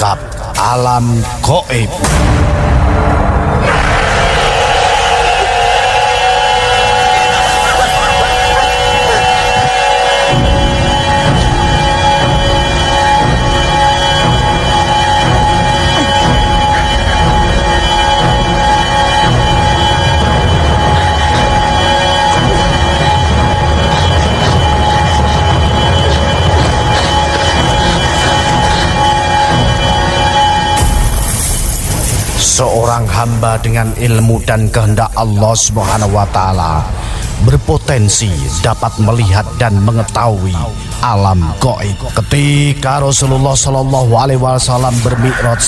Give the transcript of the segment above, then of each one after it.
terungkap alam gaib. Seorang hamba dengan ilmu dan kehendak Allah Subhanahu wa Ta'ala berpotensi dapat melihat dan mengetahui alam gaib. Ketika Rasulullah Shallallahu Alaihi Wasallam bermi'raj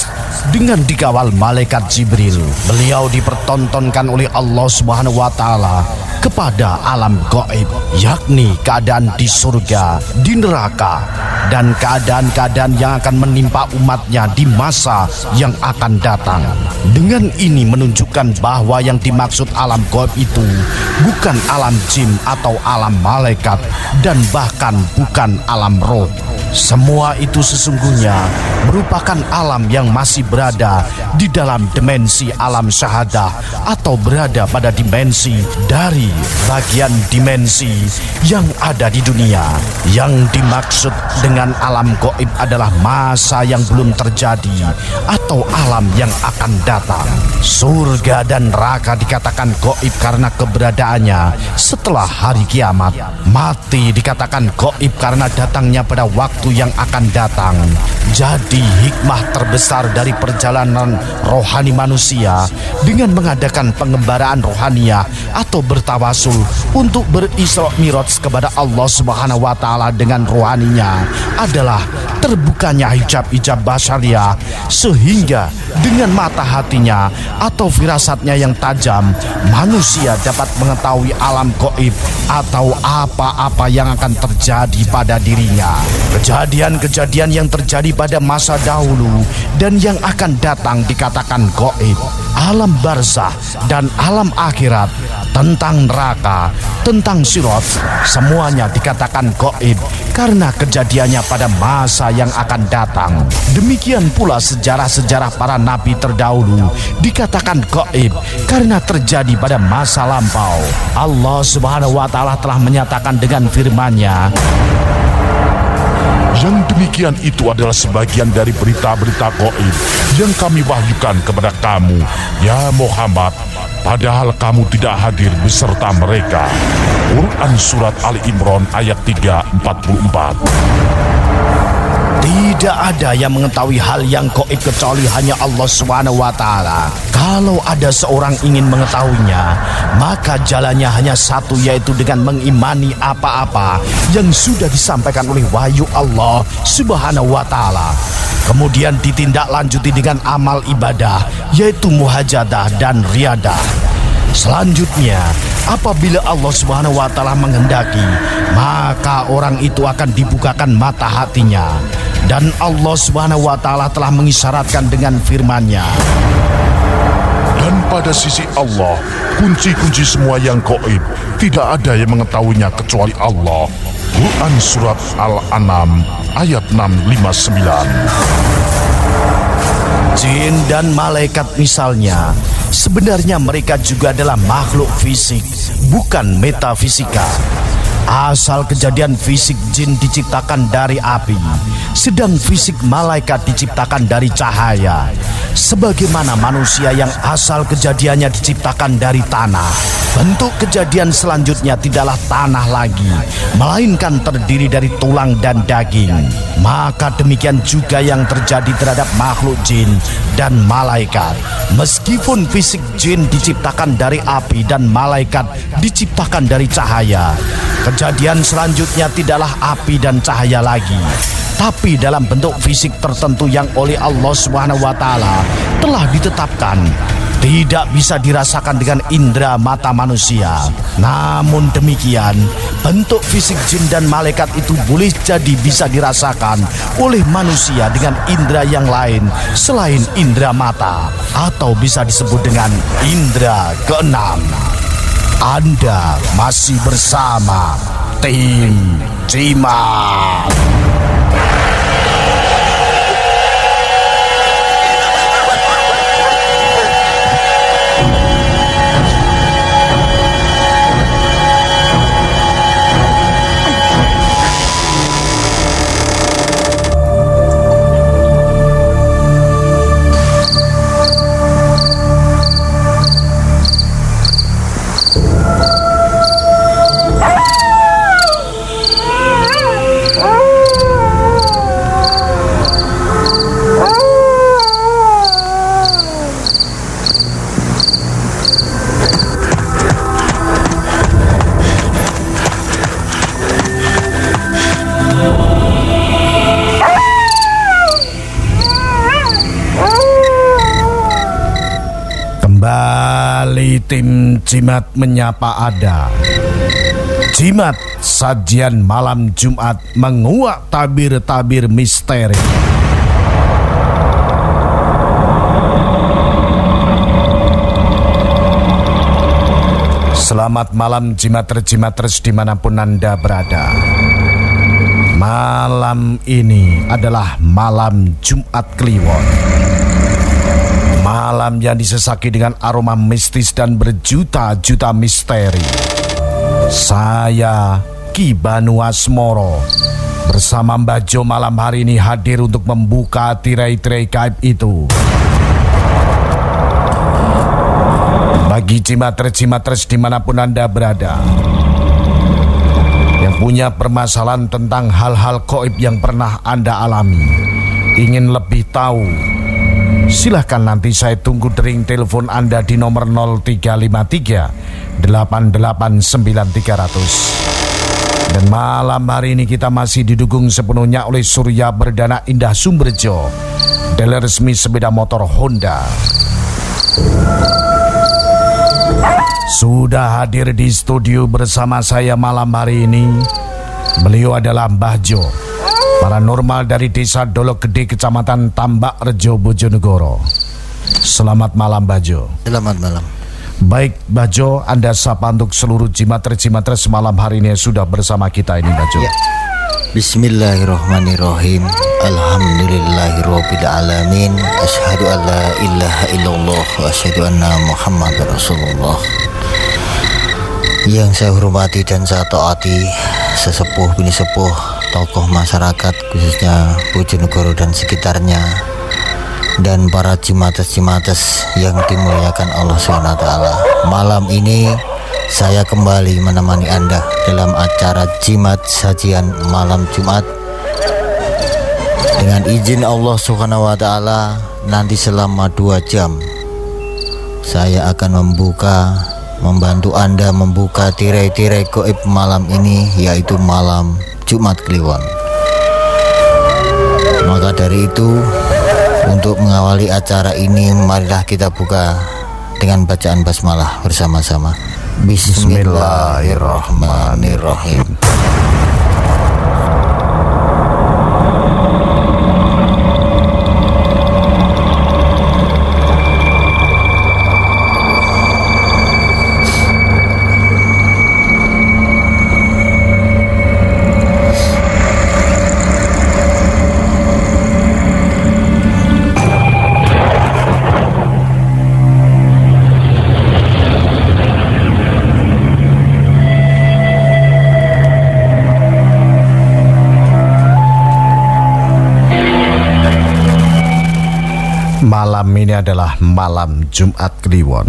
dengan dikawal malaikat Jibril, beliau dipertontonkan oleh Allah Subhanahu wa Ta'ala kepada alam gaib, yakni keadaan di surga, di neraka, dan keadaan-keadaan yang akan menimpa umatnya di masa yang akan datang. Dengan ini menunjukkan bahwa yang dimaksud alam gaib itu bukan alam jin atau alam malaikat, dan bahkan bukan alam roh. Semua itu sesungguhnya merupakan alam yang masih berada di dalam dimensi alam syahadah, atau berada pada dimensi dari bagian dimensi yang ada di dunia. Yang dimaksud dengan alam gaib adalah masa yang belum terjadi atau alam yang akan datang. Surga dan neraka dikatakan gaib karena keberadaannya setelah hari kiamat. Mati dikatakan gaib karena datangnya pada waktu yang akan datang. Jadi hikmah terbesar dari perjalanan rohani manusia dengan mengadakan pengembaraan rohaniah atau bertawasul untuk berisra mi'raj kepada Allah Subhanahu wa Ta'ala dengan rohaninya adalah terbukanya hijab-hijab basyariah, sehingga dengan mata hatinya atau firasatnya yang tajam, manusia dapat mengetahui alam gaib atau apa-apa yang akan terjadi pada dirinya. Kejadian-kejadian yang terjadi pada masa dahulu dan yang akan datang dikatakan gaib. Alam barzah dan alam akhirat, tentang neraka, tentang sirat, semuanya dikatakan gaib karena kejadiannya pada masa yang akan datang. Demikian pula sejarah-sejarah para nabi terdahulu dikatakan gaib karena terjadi pada masa lampau. Allah Subhanahu wa Ta'ala telah menyatakan dengan firman-Nya, yang demikian itu adalah sebagian dari berita-berita gaib yang kami wahyukan kepada kamu, ya Muhammad, padahal kamu tidak hadir beserta mereka. Quran Surat Ali Imran ayat 344. Tidak ada yang mengetahui hal yang gaib kecuali hanya Allah Subhanahu wa Ta'ala. Kalau ada seorang ingin mengetahuinya, maka jalannya hanya satu, yaitu dengan mengimani apa-apa yang sudah disampaikan oleh wahyu Allah Subhanahu wa Ta'ala. Kemudian ditindaklanjuti dengan amal ibadah, yaitu muhajadah dan riyadah. Selanjutnya, apabila Allah Subhanahu wa Ta'ala menghendaki, maka orang itu akan dibukakan mata hatinya. Dan Allah Subhanahu wa Ta'ala telah mengisyaratkan dengan firman-Nya, dan pada sisi Allah, kunci-kunci semua yang gaib, tidak ada yang mengetahuinya kecuali Allah. Quran Surat Al-An'am ayat 659. Jin dan malaikat misalnya, sebenarnya mereka juga adalah makhluk fisik, bukan metafisika. Asal kejadian fisik jin diciptakan dari api, sedang fisik malaikat diciptakan dari cahaya. Sebagaimana manusia yang asal kejadiannya diciptakan dari tanah, bentuk kejadian selanjutnya tidaklah tanah lagi, melainkan terdiri dari tulang dan daging. Maka demikian juga yang terjadi terhadap makhluk jin dan malaikat. Meskipun fisik jin diciptakan dari api dan malaikat diciptakan dari cahaya, kejadian selanjutnya tidaklah api dan cahaya lagi, tapi dalam bentuk fisik tertentu yang oleh Allah Subhanahu wa Ta'ala telah ditetapkan, tidak bisa dirasakan dengan indera mata manusia. Namun demikian, bentuk fisik jin dan malaikat itu boleh jadi bisa dirasakan oleh manusia dengan indera yang lain selain indera mata, atau bisa disebut dengan indera keenam. Anda masih bersama Tim Cimat. tim Jimat Menyapa ada. Jimat sajian malam Jumat menguak tabir-tabir misteri. Selamat malam Jimater-Jimaters dimanapun Anda berada. Malam ini adalah malam Jumat Kliwon. Malam yang disesaki dengan aroma mistis dan berjuta-juta misteri. Saya Ki Banu Asmoro bersama Mbah Jo malam hari ini hadir untuk membuka tirai-tirai gaib itu. Bagi Jimater-Jimaters dimanapun Anda berada yang punya permasalahan tentang hal-hal gaib yang pernah Anda alami, ingin lebih tahu, silahkan nanti saya tunggu dering telepon Anda di nomor 0353 889300. Dan malam hari ini kita masih didukung sepenuhnya oleh Surya Berdana Indah Sumberjo, dealer resmi sepeda motor Honda. Sudah hadir di studio bersama saya malam hari ini. Beliau adalah Mbah Jo, paranormal dari Desa Dolok Gede, Kecamatan Tambak Rejo, Bojonegoro. Selamat malam Mbah Jo. Selamat malam. Baik Mbah Jo, Anda sapa untuk seluruh Jimater-Jimaters malam hari ini sudah bersama kita ini Mbah Jo. Ya. Bismillahirrahmanirrahim. Alhamdulillahirabbil alamin. Asyhadu an la ilaha illallah wa asyhadu anna Muhammadar Rasulullah. Yang saya hormati dan saya taati sesepuh bini sepuh, tokoh masyarakat khususnya Bojonegoro dan sekitarnya, dan para jimates-jimates yang dimuliakan Allah SWT. Malam ini saya kembali menemani Anda dalam acara Jimat Sajian Malam Jumat. Dengan izin Allah SWT, nanti selama 2 jam saya akan membantu Anda membuka tirai-tirai gaib malam ini, yaitu malam Jumat Kliwon. Maka dari itu, untuk mengawali acara ini, marilah kita buka dengan bacaan basmalah bersama-sama. Bismillahirrahmanirrahim. Malam ini adalah malam Jumat Kliwon.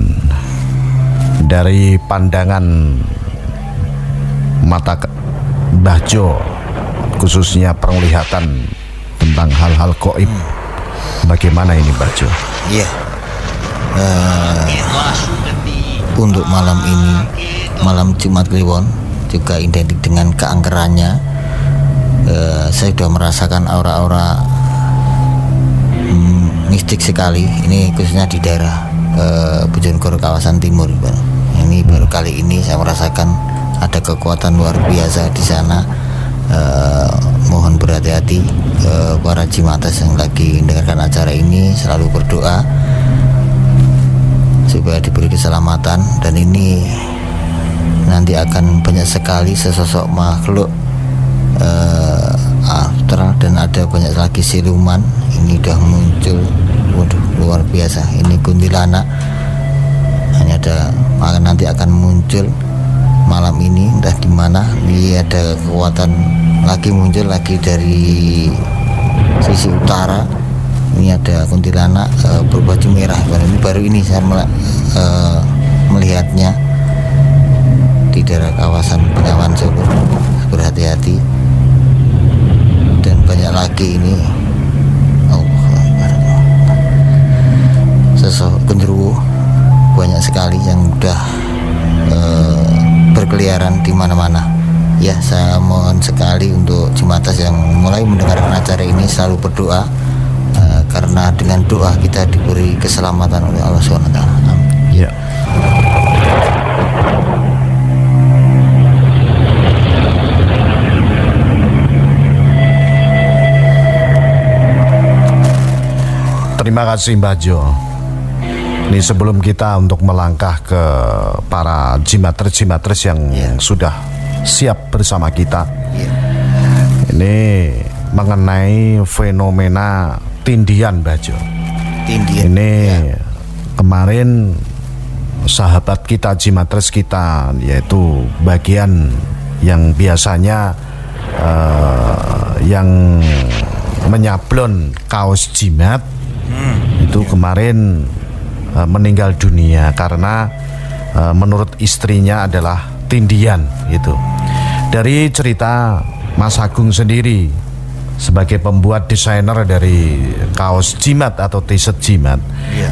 Dari pandangan mata Mbah Jo, khususnya penglihatan tentang hal-hal gaib, bagaimana ini Mbah Jo? Iya. Untuk malam ini, malam Jumat Kliwon, juga identik dengan keangkerannya. Saya sudah merasakan aura-aura mistik sekali. Ini khususnya di daerah Bojonegoro kawasan timur. Ini baru kali ini saya merasakan ada kekuatan luar biasa di sana. Mohon berhati-hati para jimates yang lagi mendengarkan acara ini, selalu berdoa supaya diberi keselamatan. Dan ini nanti akan banyak sekali sesosok makhluk astral, dan ada banyak lagi siluman. Ini udah muncul, waduh, luar biasa. Ini kuntilanak, nanti akan muncul malam ini, entah di mana. Ini ada kekuatan lagi muncul lagi dari sisi utara. Ini ada kuntilanak berbaju merah. Baru ini saya melihatnya di daerah kawasan Bengawan Solo. Berhati-hati. Dan banyak lagi ini sosok genderuwo, banyak sekali yang udah berkeliaran di mana-mana. Ya, saya mohon sekali untuk jimates yang mulai mendengarkan acara ini selalu berdoa, karena dengan doa kita diberi keselamatan oleh Allah SWT. Ya. terima kasih Mbah Jo. Ini sebelum kita untuk melangkah ke para jimatres yang sudah siap bersama kita, ini mengenai fenomena tindian Mbah Jo. Ini kemarin sahabat kita, jimatres kita, yaitu bagian yang biasanya yang menyablon kaos jimat, itu kemarin meninggal dunia karena menurut istrinya adalah tindian gitu. Dari cerita Mas Agung sendiri sebagai pembuat desainer dari kaos jimat atau t-shirt jimat,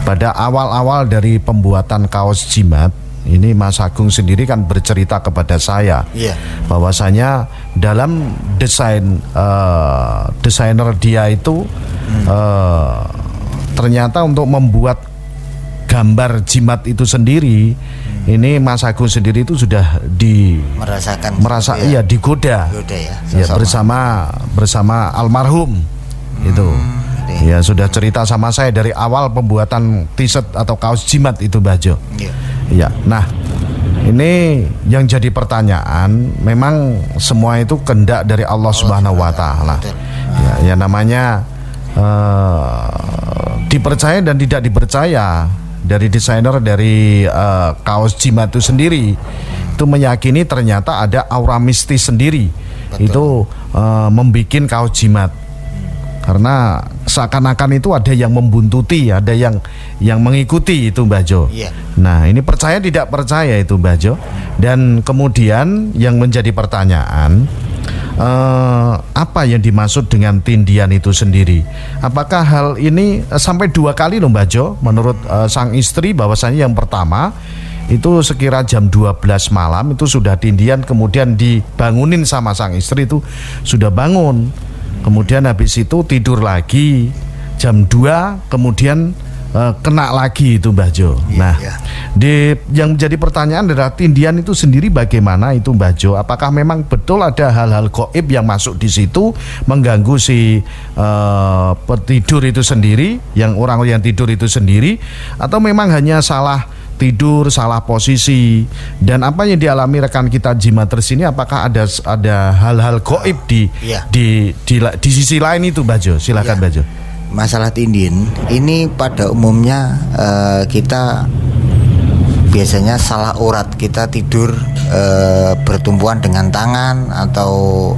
pada awal-awal dari pembuatan kaos jimat ini Mas Agung sendiri kan bercerita kepada saya bahwasanya dalam desainer dia itu ternyata untuk membuat gambar jimat itu sendiri, ini Mas Agung sendiri itu sudah digoda bersama almarhum itu. Ya, sudah cerita sama saya dari awal pembuatan t-shirt atau kaos jimat itu Mbah Jo. Ya, nah ini yang jadi pertanyaan, memang semua itu kehendak dari Allah Subhanahu wa Ta'ala. Ya, namanya dipercaya dan tidak dipercaya dari desainer dari kaos jimat itu sendiri, itu meyakini ternyata ada aura mistis sendiri. Itu membikin kaos jimat. Karena seakan-akan itu ada yang membuntuti, ada yang mengikuti itu Mbah Jo. Nah, ini percaya tidak percaya itu Mbah Jo. Dan kemudian yang menjadi pertanyaan, apa yang dimaksud dengan tindian itu sendiri? Apakah hal ini sampai 2 kali loh Mbah Jo menurut sang istri, bahwasanya yang pertama itu sekira jam 12 malam itu sudah tindian, kemudian dibangunin sama sang istri, itu sudah bangun. Kemudian habis itu tidur lagi jam 2, kemudian kena lagi itu Mbah Jo. Yang menjadi pertanyaan adalah tindian itu sendiri bagaimana itu Mbah Jo? Apakah memang betul ada hal-hal gaib yang masuk di situ mengganggu si petidur itu sendiri, yang orang yang tidur itu sendiri, atau memang hanya salah tidur, salah posisi? Dan apa yang dialami rekan kita jimatres ini, apakah ada hal-hal gaib di sisi lain itu Mbah Jo? Silakan Mbah Jo. Masalah tindian ini pada umumnya kita biasanya salah urat, kita tidur bertumpuan dengan tangan atau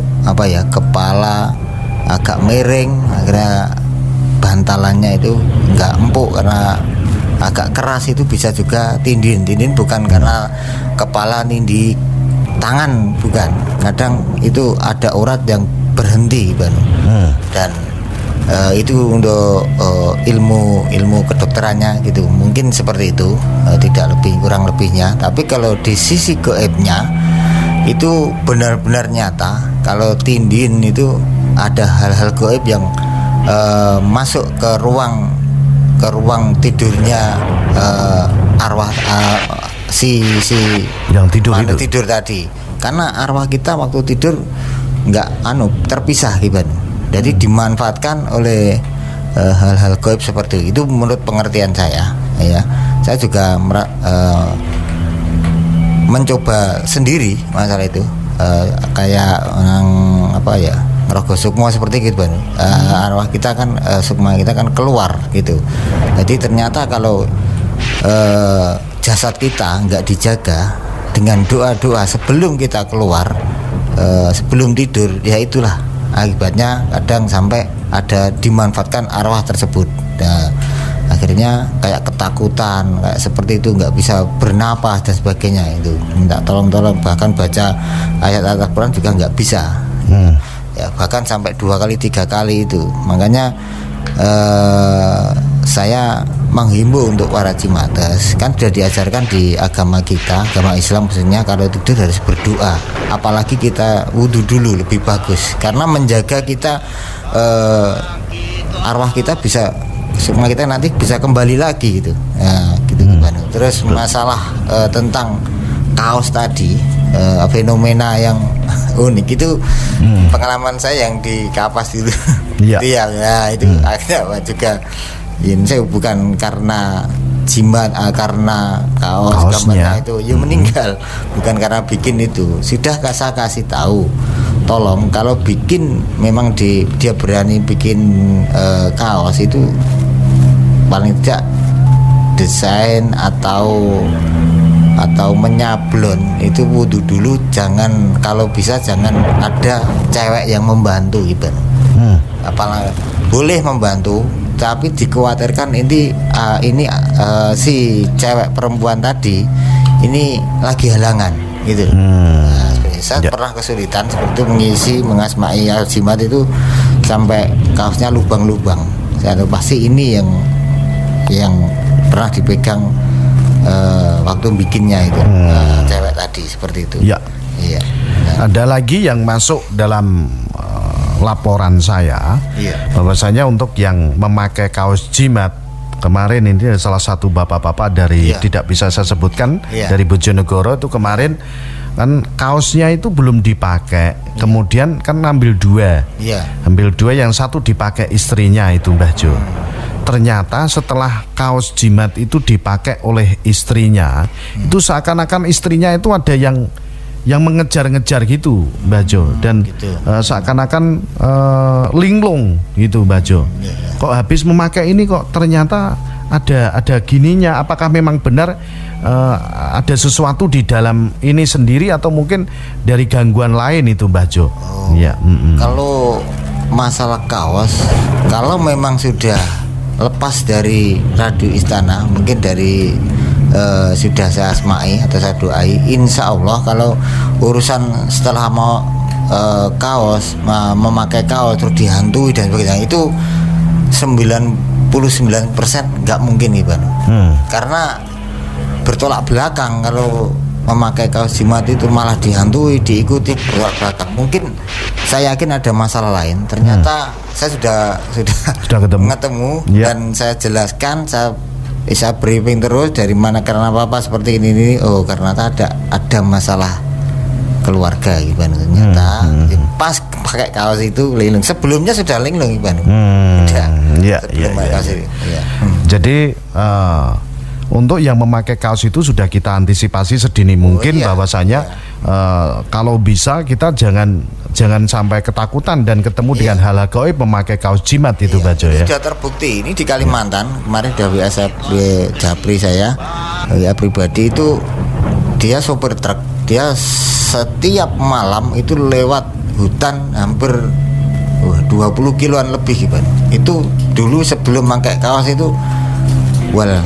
kepala agak miring, akhirnya bantalannya itu nggak empuk karena agak keras, itu bisa juga tindian. Tindian bukan karena kepala nindi tangan, bukan. Kadang itu ada urat yang berhenti dan itu untuk ilmu kedokterannya gitu, mungkin seperti itu, tidak lebih kurang lebihnya. Tapi kalau di sisi gaibnya itu benar-benar nyata. Kalau tindian itu ada hal-hal gaib yang masuk ke ruang tidurnya arwah si yang tidur itu tidur tadi. Karena arwah kita waktu tidur nggak terpisah gitu. Jadi dimanfaatkan oleh hal-hal gaib seperti itu menurut pengertian saya. Ya, saya juga mencoba sendiri masalah itu, kayak Rogo Sukma seperti gitu, arwah kita kan sukma kita kan keluar gitu. Jadi ternyata kalau jasad kita nggak dijaga dengan doa-doa sebelum kita keluar, sebelum tidur, ya itulah akibatnya kadang sampai ada dimanfaatkan arwah tersebut. Nah, akhirnya kayak ketakutan, kayak seperti itu, nggak bisa bernapas dan sebagainya, itu minta tolong-tolong, bahkan baca ayat-ayat Al-Quran juga nggak bisa. Ya, bahkan sampai 2 kali 3 kali itu. Makanya saya menghimbau untuk para jimatres, kan sudah diajarkan di agama kita, agama Islam khususnya, kalau tidur harus berdoa. Apalagi kita wudhu dulu lebih bagus, karena menjaga kita, arwah kita bisa, semua kita nanti bisa kembali lagi gitu. Nah, gitu. Terus masalah tentang kaos tadi, fenomena yang unik itu, pengalaman saya yang di Kapas itu. Itu akhirnya juga ini saya bukan karena jimat, karena kaos gambarnya itu ya meninggal, bukan karena bikin itu. Sudah saya kasih tahu, tolong kalau bikin memang dia berani bikin kaos itu paling tidak desain atau menyablon itu wudu dulu, jangan, kalau bisa jangan ada cewek yang membantu gitu. Apalagi boleh membantu, tapi dikhawatirkan ini si cewek perempuan tadi ini lagi halangan gitu. Saya pernah kesulitan seperti itu mengasma'i al-jimat itu sampai kaosnya lubang-lubang. Saya tahu pasti ini yang pernah dipegang waktu bikinnya itu cewek tadi seperti itu. Ya. Iya. Ada lagi yang masuk dalam laporan saya, bahwasanya untuk yang memakai kaos jimat kemarin, ini salah satu bapak-bapak dari tidak bisa saya sebutkan dari Bojonegoro itu kemarin kan kaosnya itu belum dipakai, kemudian kan ambil dua, yang satu dipakai istrinya itu Mbah Jo. Ternyata setelah kaos jimat itu dipakai oleh istrinya, itu seakan-akan istrinya itu ada yang mengejar-ngejar gitu Mbah Jo, dan seakan-akan linglung gitu Mbah Jo. Kok habis memakai ini kok ternyata ada gininya. Apakah memang benar ada sesuatu di dalam ini sendiri atau mungkin dari gangguan lain itu Mbah Jo? Kalau masalah kaos, kalau memang sudah lepas dari Radio Istana, mungkin dari sudah saya asma'i atau saya doai, insya Allah kalau urusan setelah mau kaos, memakai kaos terus dihantui dan sebagainya, itu 99% nggak mungkin Iban. Karena bertolak belakang, kalau memakai kaos jimat itu malah dihantui, diikuti, bertolak belakang. Mungkin saya yakin ada masalah lain. Ternyata saya sudah ketemu dan saya jelaskan, saya briefing terus dari mana, karena apa seperti ini. Oh, karena ada masalah keluarga Iban. Ternyata pas pakai kaos itu linglung. Sebelumnya sudah linglung Iban. Jadi untuk yang memakai kaos itu sudah kita antisipasi sedini mungkin, bahwasanya kalau bisa kita jangan sampai ketakutan dan ketemu dengan hal-hal gaib memakai kaos jimat itu Mbah Jo ya. Sudah terbukti ini di Kalimantan. Kemarin dari Japri saya, WA pribadi itu, dia sopir truk, dia setiap malam itu lewat hutan hampir 20 kiloan lebih Iban. Itu dulu sebelum pakai kaos itu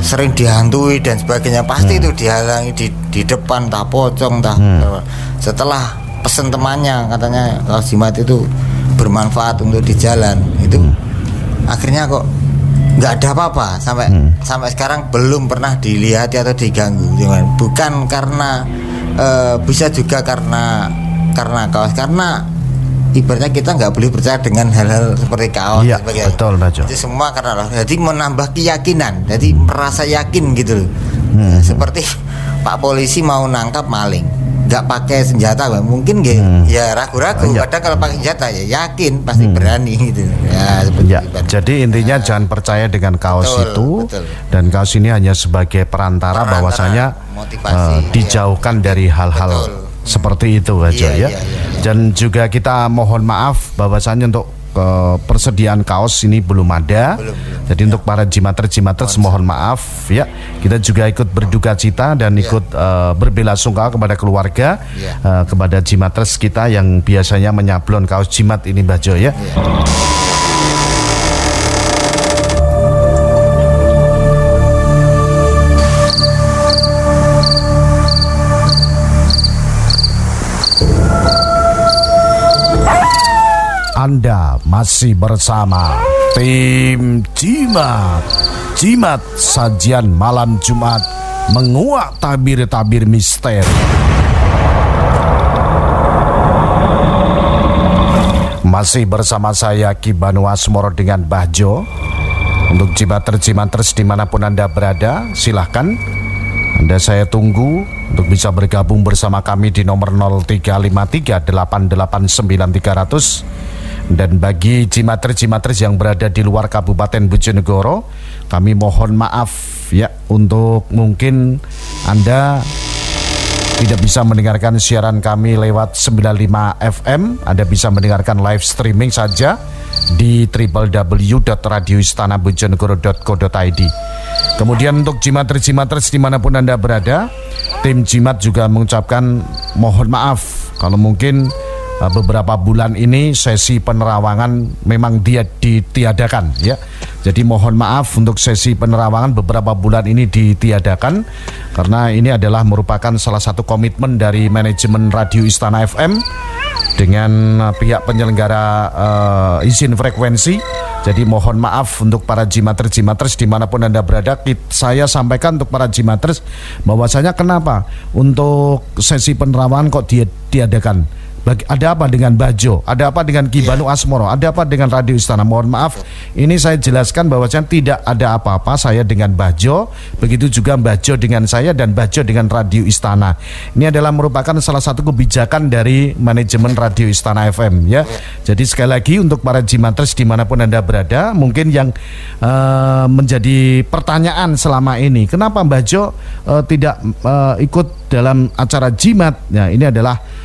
sering dihantui dan sebagainya, pasti itu dihalangi di depan, tak pocong, setelah pesen temannya katanya kaos jimat itu bermanfaat untuk di jalan, itu akhirnya kok nggak ada apa-apa sampai sekarang belum pernah dilihat atau diganggu. Bukan karena bisa juga karena kaos, karena ibaratnya kita nggak boleh percaya dengan hal-hal seperti kaos. Betul Mbah Jo. Jadi semua karena Allah. Jadi menambah keyakinan, jadi merasa yakin gitu loh. Seperti Pak polisi mau nangkap maling, nggak pakai senjata, mungkin ya ragu-ragu. Kadang kalau pakai senjata ya yakin pasti berani gitu. Jadi intinya jangan percaya dengan kaos itu. Dan kaos ini hanya sebagai perantara bahwasanya dijauhkan dari hal-hal seperti itu aja ya. Dan juga kita mohon maaf bahwasanya untuk persediaan kaos ini belum ada. Jadi untuk para jimatres mohon maaf ya. Kita juga ikut berduka cita dan ikut berbelasungkawa kepada keluarga, kepada jimatres kita yang biasanya menyablon kaos jimat ini Mbah Jo ya. Anda masih bersama tim Jimat sajian malam Jumat menguak tabir-tabir misteri. Masih bersama saya Ki Banu Asmoro dengan Mbah Jo. Untuk jimatres dimanapun Anda berada, silahkan Anda saya tunggu untuk bisa bergabung bersama kami di nomor 0353889300. Dan bagi jimatres-jimatres yang berada di luar Kabupaten Bojonegoro, kami mohon maaf ya, untuk mungkin Anda tidak bisa mendengarkan siaran kami lewat 95 FM. Anda bisa mendengarkan live streaming saja di www.radioistanabojonegoro.co.id. Kemudian untuk jimatres-jimatres dimanapun Anda berada, tim jimat juga mengucapkan mohon maaf kalau mungkin beberapa bulan ini sesi penerawangan memang dia ditiadakan ya. Jadi mohon maaf untuk sesi penerawangan beberapa bulan ini ditiadakan karena ini adalah merupakan salah satu komitmen dari manajemen Radio Istana FM dengan pihak penyelenggara izin frekuensi. Jadi mohon maaf untuk para jimatres-jimatres dimanapun Anda berada. Saya sampaikan untuk para jimatres bahwasanya kenapa untuk sesi penerawangan kok diadakan. Ada apa dengan Bajo? Ada apa dengan Ki Banu Asmoro? Ada apa dengan Radio Istana? Mohon maaf, ini saya jelaskan bahwasanya tidak ada apa-apa saya dengan Bajo, begitu juga Bajo dengan saya dan Bajo dengan Radio Istana. Ini adalah merupakan salah satu kebijakan dari manajemen Radio Istana FM ya. Jadi sekali lagi untuk para jimatres dimanapun Anda berada, mungkin yang menjadi pertanyaan selama ini, kenapa Bajo tidak ikut dalam acara jimat? Nah, ini adalah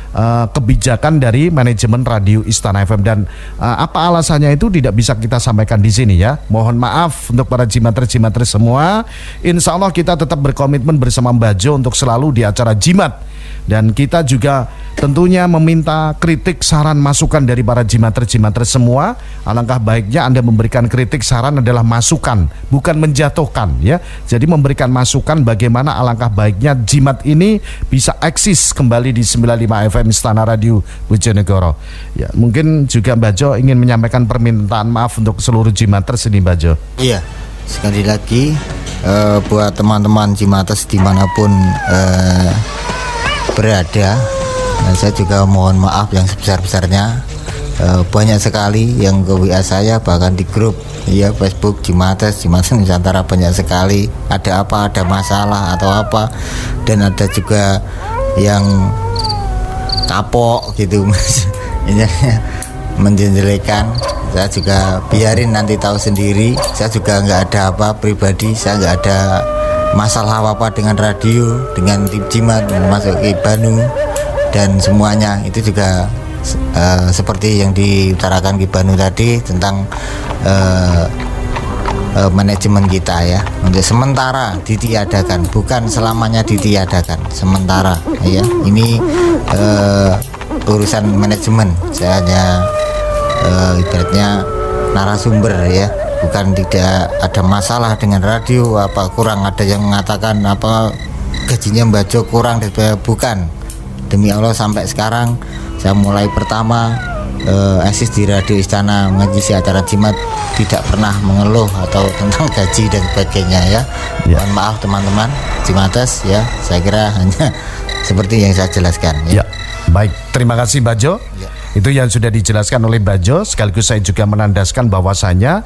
kebijakan dari manajemen Radio Istana FM dan apa alasannya itu tidak bisa kita sampaikan di sini ya. Mohon maaf untuk para jimatres-jimatres semua. Insya Allah kita tetap berkomitmen bersama Bajo untuk selalu di acara jimat. Dan kita juga tentunya meminta kritik, saran, masukan dari para jimatres-jimatres semua. Alangkah baiknya Anda memberikan kritik, saran adalah masukan, bukan menjatuhkan ya. Jadi memberikan masukan bagaimana alangkah baiknya jimat ini bisa eksis kembali di 95 FM Istana Radio Bojonegoro. Ya, mungkin juga Bajo ingin menyampaikan permintaan maaf untuk seluruh jimatres ini, Bajo. Iya, sekali lagi buat teman-teman jimatres dimanapun berada, saya juga mohon maaf yang sebesar-besarnya. Banyak sekali yang ke WA saya, bahkan di grup ya Facebook Jimatres Nusantara banyak sekali, ada apa, ada masalah atau apa, dan ada juga yang kapok gitu ini menjelekan. Saya juga biarin nanti tahu sendiri, saya juga nggak ada apa pribadi, saya nggak ada masalah apa-apa dengan radio, dengan tim jimat, masuk Ki Banu dan semuanya. Itu juga seperti yang diutarakan Ki Banu tadi tentang manajemen kita ya, untuk sementara ditiadakan, bukan selamanya ditiadakan, sementara ya. Ini urusan manajemen, saya hanya ibaratnya narasumber ya, bukan tidak ada masalah dengan radio apa kurang. Ada yang mengatakan apa gajinya Bajo kurang, bukan. Demi Allah sampai sekarang saya mulai pertama eksis di Radio Istana mengisi acara jimat tidak pernah mengeluh atau tentang gaji dan sebagainya ya. Mohon maaf teman-teman jimatres ya, saya kira hanya seperti yang saya jelaskan ya. Baik, terima kasih Bajo. Itu yang sudah dijelaskan oleh Bajo. Sekaligus saya juga menandaskan bahwasanya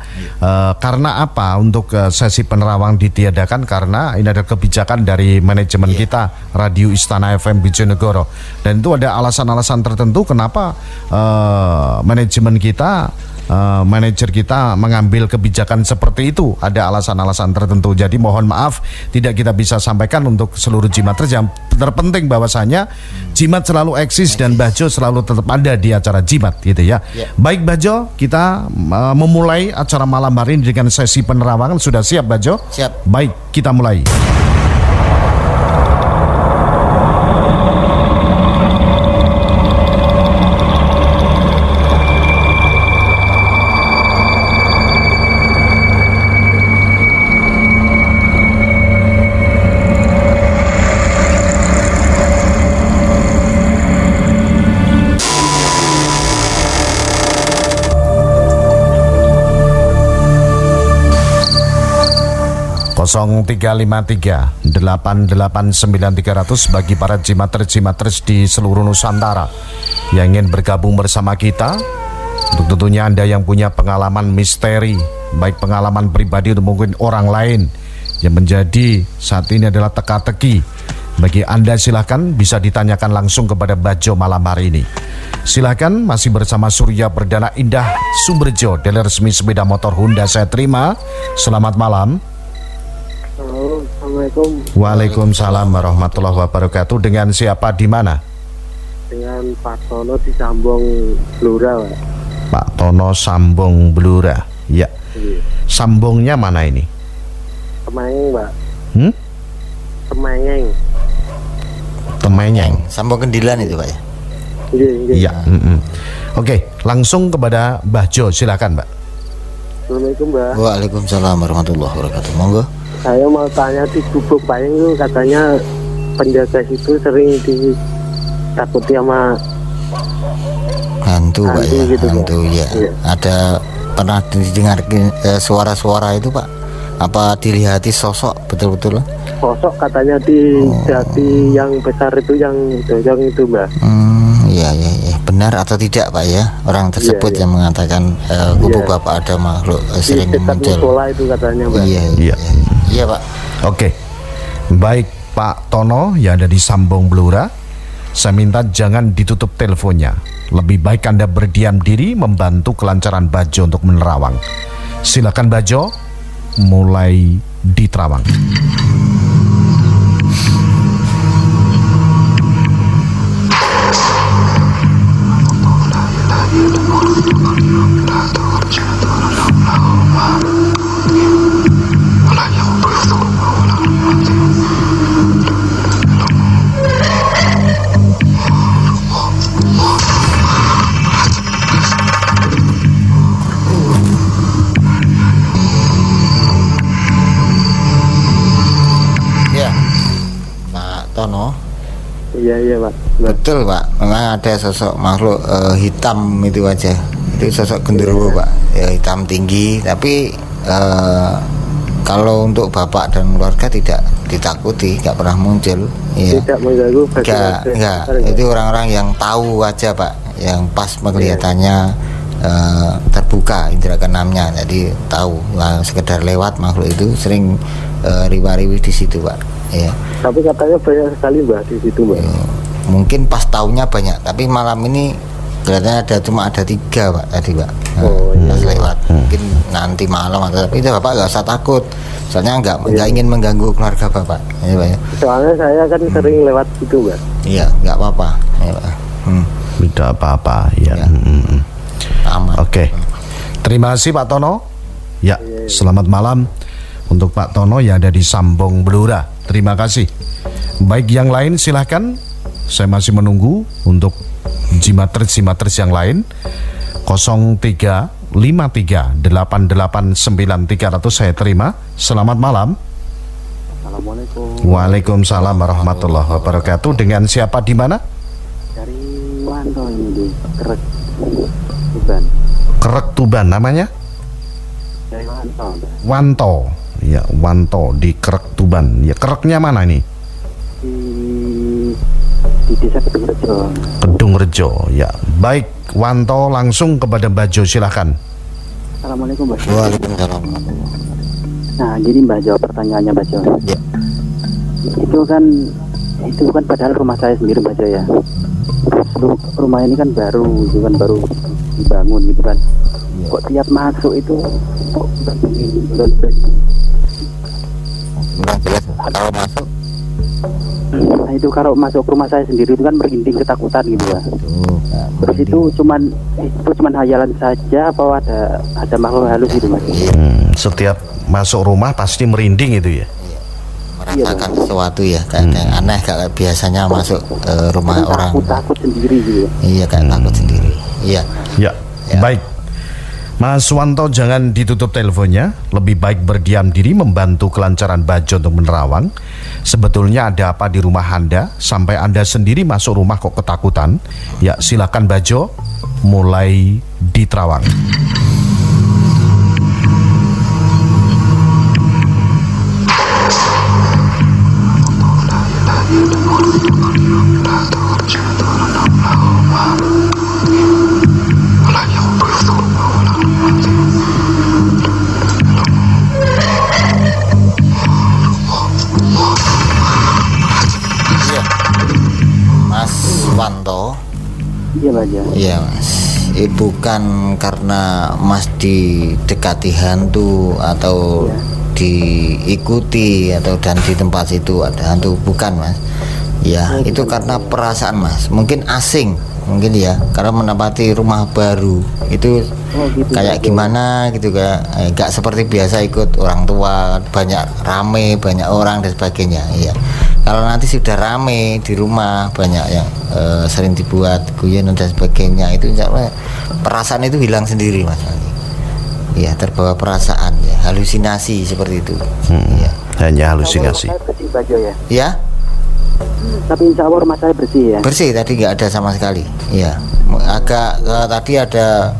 karena apa untuk sesi penerawang ditiadakan, karena ini ada kebijakan dari manajemen kita Radio Istana FM Bojonegoro, dan itu ada alasan-alasan tertentu kenapa manajemen kita, manajer kita mengambil kebijakan seperti itu. Ada alasan-alasan tertentu. Jadi mohon maaf tidak kita bisa sampaikan untuk seluruh jimatres. Yang terpenting bahwasanya jimat selalu eksis dan Bajo selalu tetap ada di acara jimat gitu ya. Baik Bajo, kita memulai acara malam hari ini dengan sesi penerawangan. Sudah siap Bajo? Siap. Baik, kita mulai. 0353 889 300 bagi para jimatres-jimatres di seluruh Nusantara yang ingin bergabung bersama kita. Untuk tentunya Anda yang punya pengalaman misteri, baik pengalaman pribadi atau mungkin orang lain yang menjadi saat ini adalah teka-teki Bagi Anda silakan bisa ditanyakan langsung kepada Bajo malam hari ini. Silakan, masih bersama Surya Perdana Indah Sumberjo, dealer resmi sepeda motor Honda Saya Terima. Selamat malam. Halo, Assalamualaikum. Waalaikumsalam warahmatullahi wabarakatuh. Dengan siapa, di mana? Dengan Pak Tono di Sambong Blora, Pak. Pak Tono Sambong Blora. Ya. Iya. Sambongnya mana ini? Temengeng, Pak. Temengeng. Temenyeng. Sambung Kendilan itu Pak ya. Iya. Oke, langsung kepada Mbah Jo, silakan Mbak. Assalamualaikum, Mbak. Waalaikumsalam warahmatullahi wabarakatuh. Monggo. Saya mau tanya, di Gubuk Payung itu katanya penjaga itu sering ditakuti sama Hantu Pak ya. gitu, Hantu Pak. ya. Iya. Ada pernah didengar suara-suara itu Pak? Apa dilihati sosok betul-betul? sosok katanya di jati yang besar itu, yang dojong itu, Mbak. Iya, benar atau tidak Pak ya? Orang tersebut yang mengatakan gubuk Bapak ada makhluk sering Di dekat muncul. musola itu katanya, Mbak. Iya Pak. Oke. Baik Pak Tono yang ada di Sambong Blora, saya minta jangan ditutup teleponnya. Lebih baik Anda berdiam diri membantu kelancaran Bajo untuk menerawang. Silakan Bajo, mulai diterawang. Tono. Iya Pak. Betul Pak, memang ada sosok makhluk hitam itu aja. Itu sosok genderuwo Pak, ya, hitam tinggi. Tapi kalau untuk bapak dan keluarga tidak ditakuti, nggak pernah muncul. Ya. Tidak mengganggu. Nggak. Itu orang-orang yang tahu aja Pak, yang pas penglihatannya terbuka indera keenamnya, jadi tahu. Nah, sekedar lewat makhluk itu sering riwa-riwi di situ Pak. Ya. Tapi katanya banyak sekali Mbak di situ, Mbak. Ya, mungkin pas tahunnya banyak, tapi malam ini kelihatannya cuma ada 3 Pak tadi Pak. Pas lewat. Mungkin nanti malam atau, tapi itu Bapak nggak usah takut. Soalnya nggak ingin mengganggu keluarga Bapak. Ya, Pak, ya. Soalnya saya kan sering lewat situ, Mbak. Iya, nggak apa-apa. Ya, Pak. Tidak apa-apa ya. Aman. Oke. Terima kasih Pak Tono. Ya, selamat malam untuk Pak Tono yang ada di Sambong Blora. Terima kasih. Baik, yang lain silahkan. Saya masih menunggu untuk jimatres yang lain. 0353889300 saya terima. Selamat malam. Assalamualaikum. Waalaikumsalam warahmatullahi wabarakatuh. Dengan siapa, di mana? Dari Wanto ini, di Kerek Tuban. Kerek Tuban namanya? Dari Wanto. Wanto. Ya, Wanto di Kerek Tuban. Ya, Kereknya mana ini? Di desa Kedung Rejo. Kedung Rejo. Ya, baik Wanto, langsung kepada Bajo, silahkan. Assalamualaikum, Mbak. Waalaikumsalam. Nah, jadi Mbak Jo, pertanyaannya Mbak Jo. Ya. Itu kan padahal rumah saya sendiri, Mbak Jo ya. Rumah ini kan baru dibangun gitu kan. Kok tiap masuk itu kok Kurang jelas kalau masuk. Nah, itu kalau masuk rumah saya sendiri itu kan merinding, ketakutan gitu ya. Terus itu cuman hayalan saja apa ada makhluk halus gitu, Mas? Setiap masuk rumah pasti merinding itu ya. Merasakan sesuatu ya, kayak yang aneh, kayak biasanya masuk rumah orang. Takut sendiri gitu. Iya, kayak takut sendiri. Iya. Ya, baik. Mas Wanto, jangan ditutup teleponnya. Lebih baik berdiam diri membantu kelancaran Bajo untuk menerawang. Sebetulnya ada apa di rumah Anda sampai Anda sendiri masuk rumah kok ketakutan? Ya, silakan Bajo, mulai diterawang. Wanto. Iya Bajo. Iya Mas. Bukan karena Mas didekati hantu atau diikuti atau dan di tempat situ ada hantu, bukan Mas. Ya, itu karena perasaan Mas. Mungkin asing, mungkin ya, karena menempati rumah baru. Itu gitu, kayak gimana gitu, gak seperti biasa ikut orang tua, banyak rame, banyak orang dan sebagainya. Iya. Kalau nanti sudah rame di rumah, banyak yang sering dibuat guyonan dan sebagainya, itu insya Allah perasaan itu hilang sendiri Mas. Ya, terbawa perasaan, ya, halusinasi seperti itu. Ya. Hanya halusinasi. Bersih Bajo ya. Ya. Tapi insya Allah rumah saya bersih ya. Bersih, tadi nggak ada sama sekali. Ya. Agak tadi ada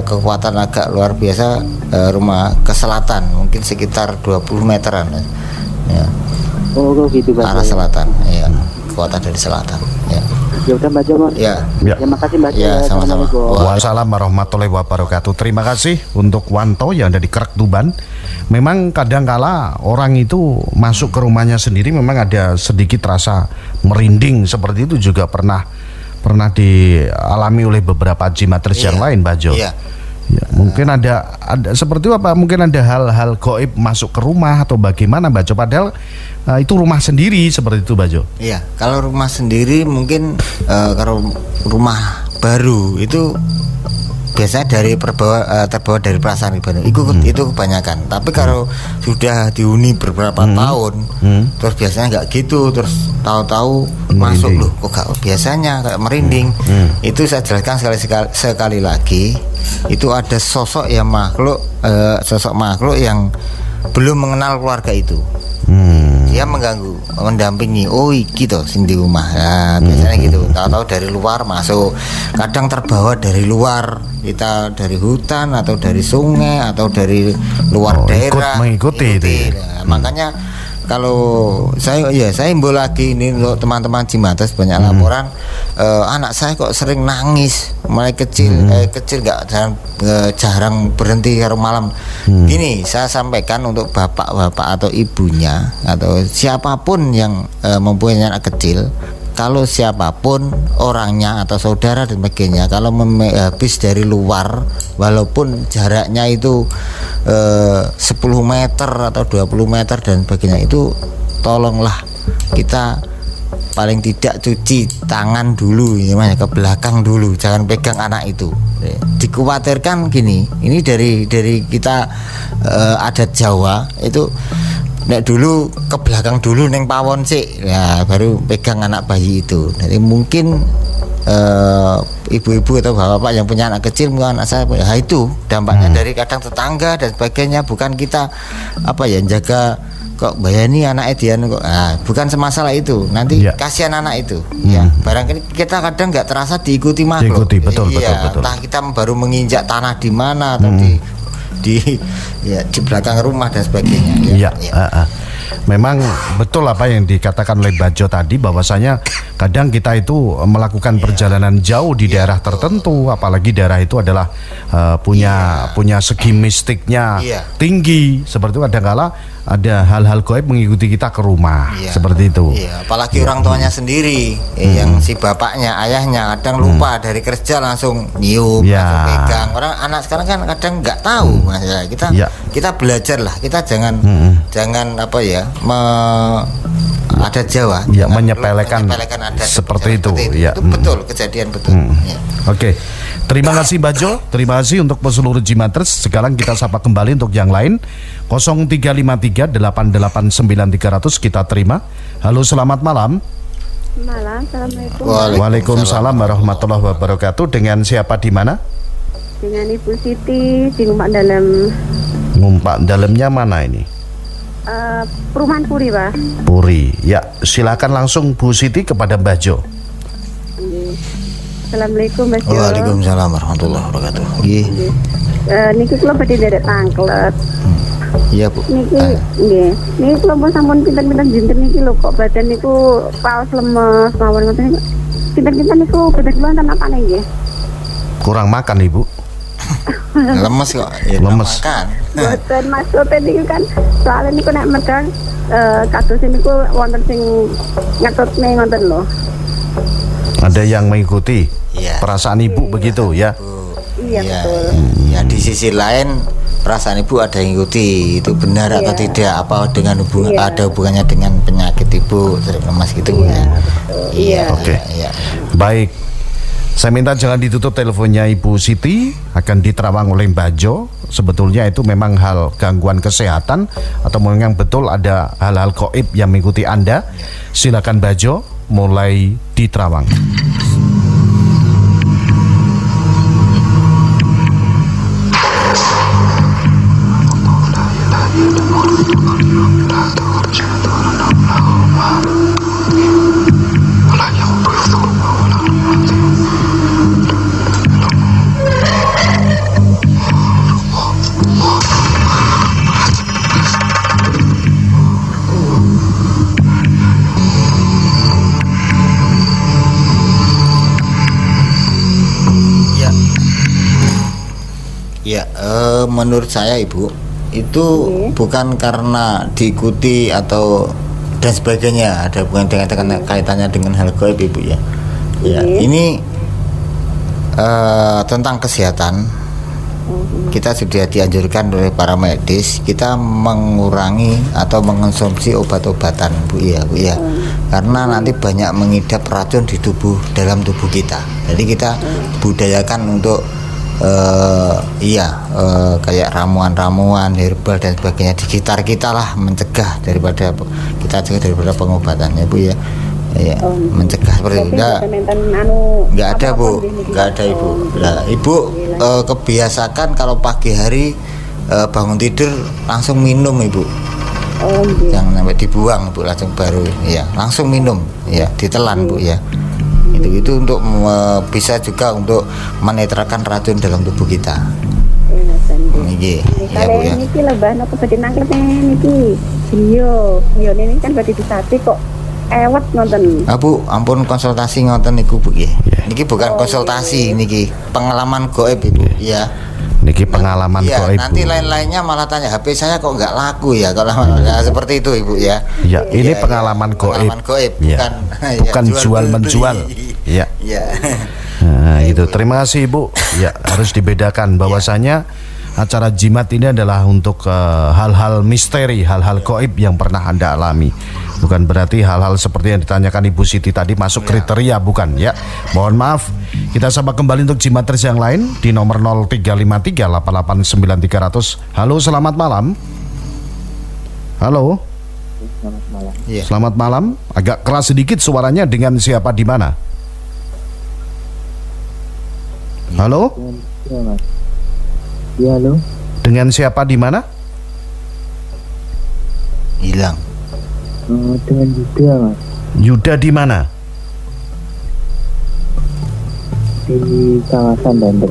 kekuatan agak luar biasa, rumah ke selatan, mungkin sekitar 20 meteran. Ya. Oh gitu Bajo. Arah selatan, ya. Kekuatan dari selatan. Ya. Ya udah Bajo Mas. Ya. Terima kasih Bajo. Ya, sama-sama. Waalaikumsalam warahmatullahi wabarakatuh. Terima kasih untuk Wanto yang ada di Krek Tuban. Memang kadangkala orang itu masuk ke rumahnya sendiri memang ada sedikit rasa merinding, seperti itu juga pernah dialami oleh beberapa jimaters yang lain, Bajo. Iya. Ya, mungkin ada seperti apa? Mungkin ada hal-hal gaib masuk ke rumah atau bagaimana, Bajo? Padahal itu rumah sendiri seperti itu, Bajo. Iya, kalau rumah sendiri mungkin kalau rumah baru itu biasanya terbawa dari perasaan itu kebanyakan. Tapi kalau sudah dihuni beberapa tahun, terus biasanya nggak gitu, terus tahu-tahu masuk loh, kok gak biasanya kayak merinding. Itu saya jelaskan sekali lagi, itu ada sosok makhluk yang belum mengenal keluarga itu. Dia mengganggu, mendampingi. Oh gitu, sing di rumah. Nah, biasanya gitu. Tahu-tahu dari luar masuk. Kadang terbawa dari luar, kita dari hutan atau dari sungai atau dari luar daerah. Mengikuti itu. Nah, makanya kalau saya himbau lagi ini untuk teman-teman Jimatres, banyak laporan anak saya kok sering nangis mulai kecil jarang berhenti kalau malam. Gini, saya sampaikan untuk bapak-bapak atau ibunya atau siapapun yang mempunyai anak kecil, kalau siapapun orangnya atau saudara dan sebagainya, kalau habis dari luar walaupun jaraknya itu 10 meter atau 20 meter dan sebagainya, itu tolonglah kita paling tidak cuci tangan dulu, namanya ke belakang dulu, jangan pegang anak itu. Dikhawatirkan gini, ini dari kita adat Jawa itu, nek dulu ke belakang dulu neng pawon sih, ya baru pegang anak bayi itu. Jadi mungkin ibu-ibu atau bapak-bapak yang punya anak kecil, mungkin anak saya, ya itu dampaknya dari kadang tetangga dan sebagainya, bukan kita jaga kok bayani anak Edian kok. Bukan semasalah itu, nanti kasihan anak itu. Ya, barangkali kita kadang nggak terasa diikuti makhluk. Betul. Entah kita baru menginjak tanah di mana atau di belakang rumah dan sebagainya. Memang betul apa yang dikatakan oleh Bajo tadi, bahwasanya kadang kita itu melakukan perjalanan jauh di daerah tertentu, apalagi daerah itu adalah punya segi mistiknya tinggi, seperti itu. Kadang-kala ada hal-hal gaib mengikuti kita ke rumah, seperti itu. Apalagi orang tuanya sendiri, yang si bapaknya, ayahnya kadang lupa dari kerja langsung nyium, langsung pegang. Orang anak sekarang kan kadang nggak tahu, Mas. Kita belajar lah, kita jangan adat Jawa, menyepelekan adat seperti itu. Itu betul, kejadian betul. Oke. Terima kasih Bajo, terima kasih untuk seluruh Jimatres. Sekarang kita sapa kembali untuk yang lain. 0353 889 300 kita terima. Halo, selamat malam. Malam, assalamualaikum. Waalaikumsalam warahmatullahi wabarakatuh. Dengan siapa di mana? Dengan Ibu Siti di Ngumpak Dalem. Ngumpak Dalemnya mana ini? Perumahan Puri, Pak. Puri. Ya, silakan langsung Bu Siti kepada Bajo. Assalamualaikum, Mas. Waalaikumsalam warahmatullahi wabarakatuh. Niki kula badhe nderek tangklet. Iya, Bu. Niki kula pun sampun pinten-pinten jinten niki lho, kok badan niku paus lemes mawon ngoten niku. Pinten-pinten niku badan kula enten apa nggih? Kurang makan, Ibu. Lemes kok. Lemes. Boten maksudnya niku kan soalnya niku nek medang kados niku wonten sing ngetutne ngoten lho. Ada yang mengikuti perasaan ibu begitu ya? Iya, betul. Ya di sisi lain perasaan ibu ada yang ikuti, itu benar atau tidak? Apa dengan ada hubungannya dengan penyakit ibu sering lemas gitu ya? Iya. Oke. Baik. Saya minta jangan ditutup teleponnya Ibu Siti, akan diterawang oleh Mbak Jo. Sebetulnya itu memang hal gangguan kesehatan atau memang betul ada hal-hal gaib yang mengikuti Anda. Silakan Mbak Jo, mulai diterawang. Ya, menurut saya Ibu itu bukan karena diikuti atau dan sebagainya, ada hubungan dengan kaitannya dengan hal gaib Ibu ya. Ya, ini tentang kesehatan. Kita sudah dianjurkan oleh para medis kita mengurangi atau mengonsumsi obat-obatan Bu ya, karena nanti banyak mengidap racun di dalam tubuh kita. Jadi kita budayakan untuk kayak ramuan-ramuan herbal dan sebagainya di sekitar kita lah, mencegah daripada pengobatan ya Bu ya. Ya, mencegah seperti itu. Enggak ada Bu, enggak ada Ibu. Nah, Ibu kebiasakan kalau pagi hari bangun tidur langsung minum Ibu. Jangan sampai dibuang Bu, langsung baru ya, langsung minum ya, ditelan Bu ya. Itu untuk bisa juga untuk menetralkan racun dalam tubuh kita. Niki, ya Bu ya. Niki lebah napa badhe nangklet niki. Yo ini kan badhe disate kok ewet nonton. Bu, ampun konsultasi ngonten niku Bu ya. Niki bukan konsultasi, niki pengalaman gaib Ibu ya. Niki pengalaman gaib. Nanti lain-lainnya malah tanya HP saya kok nggak laku ya kalau seperti itu Ibu ya. Ya, ini pengalaman gaib. Bukan bukan jual menjual. Ya. Nah, itu. Terima kasih Ibu. Ya, harus dibedakan bahwasanya acara jimat ini adalah untuk hal-hal misteri, hal-hal gaib yang pernah Anda alami. Bukan berarti hal-hal seperti yang ditanyakan Ibu Siti tadi masuk kriteria, bukan ya. Mohon maaf. Kita sapa kembali untuk jimaters yang lain di nomor 0353889300. Halo, selamat malam. Halo. Selamat malam. Selamat malam. Agak keras sedikit suaranya. Dengan siapa di mana? Halo? Iya, halo. Dengan siapa di mana? Hilang. Dengan Yuda, Mas. Yuda di mana? Di kawasan Dander.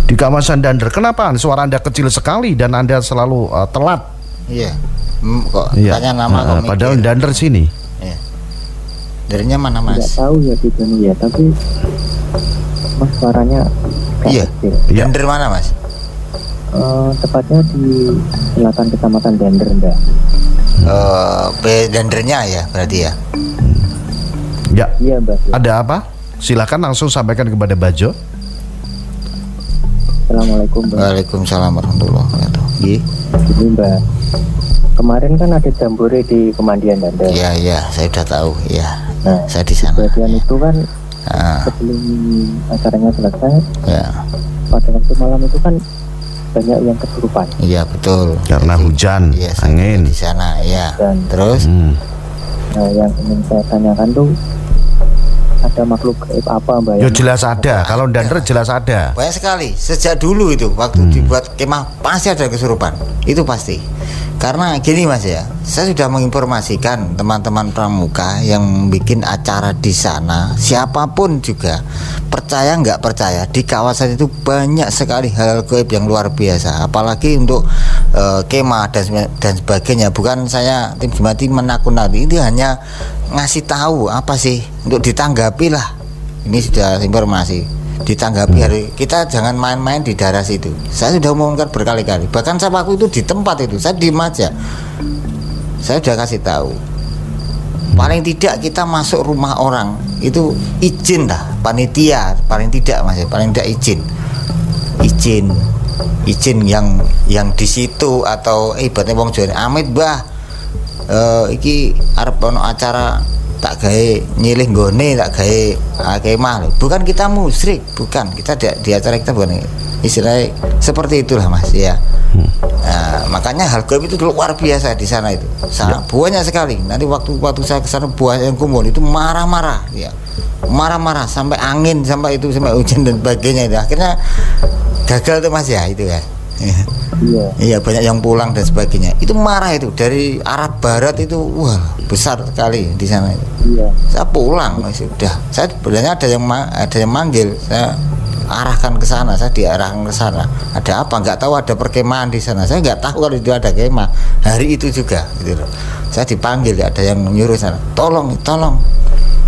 Di kawasan Dander. Kenapa suara Anda kecil sekali dan Anda selalu telat? Iya. Kok tanya nama kok padahal Dander sini. Iya. Darinya mana Mas? Tidak tahu ya tujuannya ya, tapi Mas suaranya iya. Dander mana Mas? Tepatnya di selatan kecamatan Dander, enggak? Dandernya ya berarti ya. Ya. Iya, Mbak. Ada apa? Silakan langsung sampaikan kepada Bajo. Assalamualaikum, Mbak. Waalaikumsalam warahmatullahi wabarakatuh. Gini, Mbak. Kemarin kan ada jambore di Pemandian Dander. Iya, saya sudah tahu. Iya. Nah, saya di sana. Kejadian itu kan sebelum acaranya selesai. Ya. Pada waktu malam itu kan banyak yang kesurupan. Iya, betul. Karena hujan, angin di sana, ya. Dan terus nah, yang ingin saya tanyakan tuh ada makhluk gaib apa, Mbak? Ya jelas ada. Kalau Dander jelas ada. Banyak sekali. Sejak dulu itu waktu dibuat kemah pasti ada kesurupan. Itu pasti. Karena gini Mas ya, saya sudah menginformasikan teman-teman pramuka yang bikin acara di sana, siapapun juga, percaya nggak percaya, di kawasan itu banyak sekali hal gaib yang luar biasa. Apalagi untuk kemah dan sebagainya. Bukan saya tim jimati menakut-nakuti, ini hanya ngasih tahu apa sih untuk ditanggapi lah. Ini sudah informasi. Ditanggapi hari kita jangan main-main di daerah situ. Saya sudah umumkan berkali-kali. Bahkan saya waktu itu di tempat itu saya diem aja. Saya sudah kasih tahu. Paling tidak kita masuk rumah orang itu izin dah, panitia paling tidak Mas, paling tidak izin yang di situ, atau ibaratnya wong Jawa amit Mbah, iki arep ono acara tak gawe nyilih nggone, tak gawe kemah. Bukan kita musyrik, bukan, kita di acara kita bukan istilahnya seperti itulah Mas ya. Nah, makanya hal gaib itu luar biasa di sana itu, sangat banyak sekali. Nanti waktu saya ke sana banyak yang kumpul itu marah-marah ya, marah-marah sampai angin, sampai hujan dan sebagainya itu. Akhirnya gagal tuh Mas ya itu kan. Iya, banyak yang pulang dan sebagainya. Itu marah itu dari arah barat itu, wah besar sekali di sana itu. Saya pulang sudah. Saya sebenarnya ada yang manggil, saya arahkan ke sana, saya diarahkan ke sana. Ada apa? Nggak tahu ada perkemahan di sana. Saya nggak tahu kalau itu ada kemah hari itu juga. Gitu loh. Saya dipanggil, ada yang nyuruh sana. Tolong.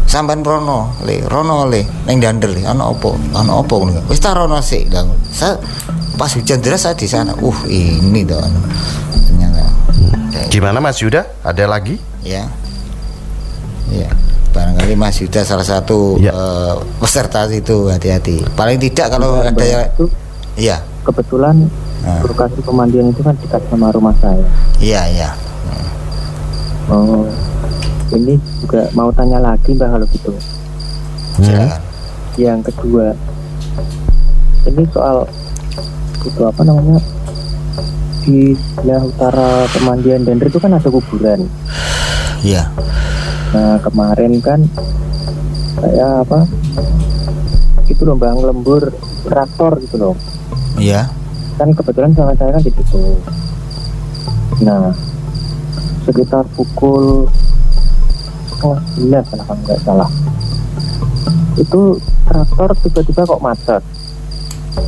Sampean Rono le, neng Dander le, ono opo ngono. Wis ta Rono sik. Saya pas hujan deras saya di sana. Ini tuh ternyata. Gimana Mas Yuda? Ada lagi? Ya. Barangkali Mas Yuda salah satu peserta itu, hati-hati. Paling tidak kalau ada yang iya. Kebetulan lokasi pemandian itu kan dekat sama rumah saya. Iya. Oh, ini juga mau tanya lagi Mbak kalau gitu. Silakan. Yang kedua, ini soal itu apa namanya, di sebelah utara pemandian Dender itu kan ada kuburan. Iya. Nah kemarin kan saya itu lomba ngelembur traktor gitu loh. Iya. Kan kebetulan sama saya kan di situ. Nah sekitar pukul 11 kalau nggak salah, itu traktor tiba-tiba kok macet.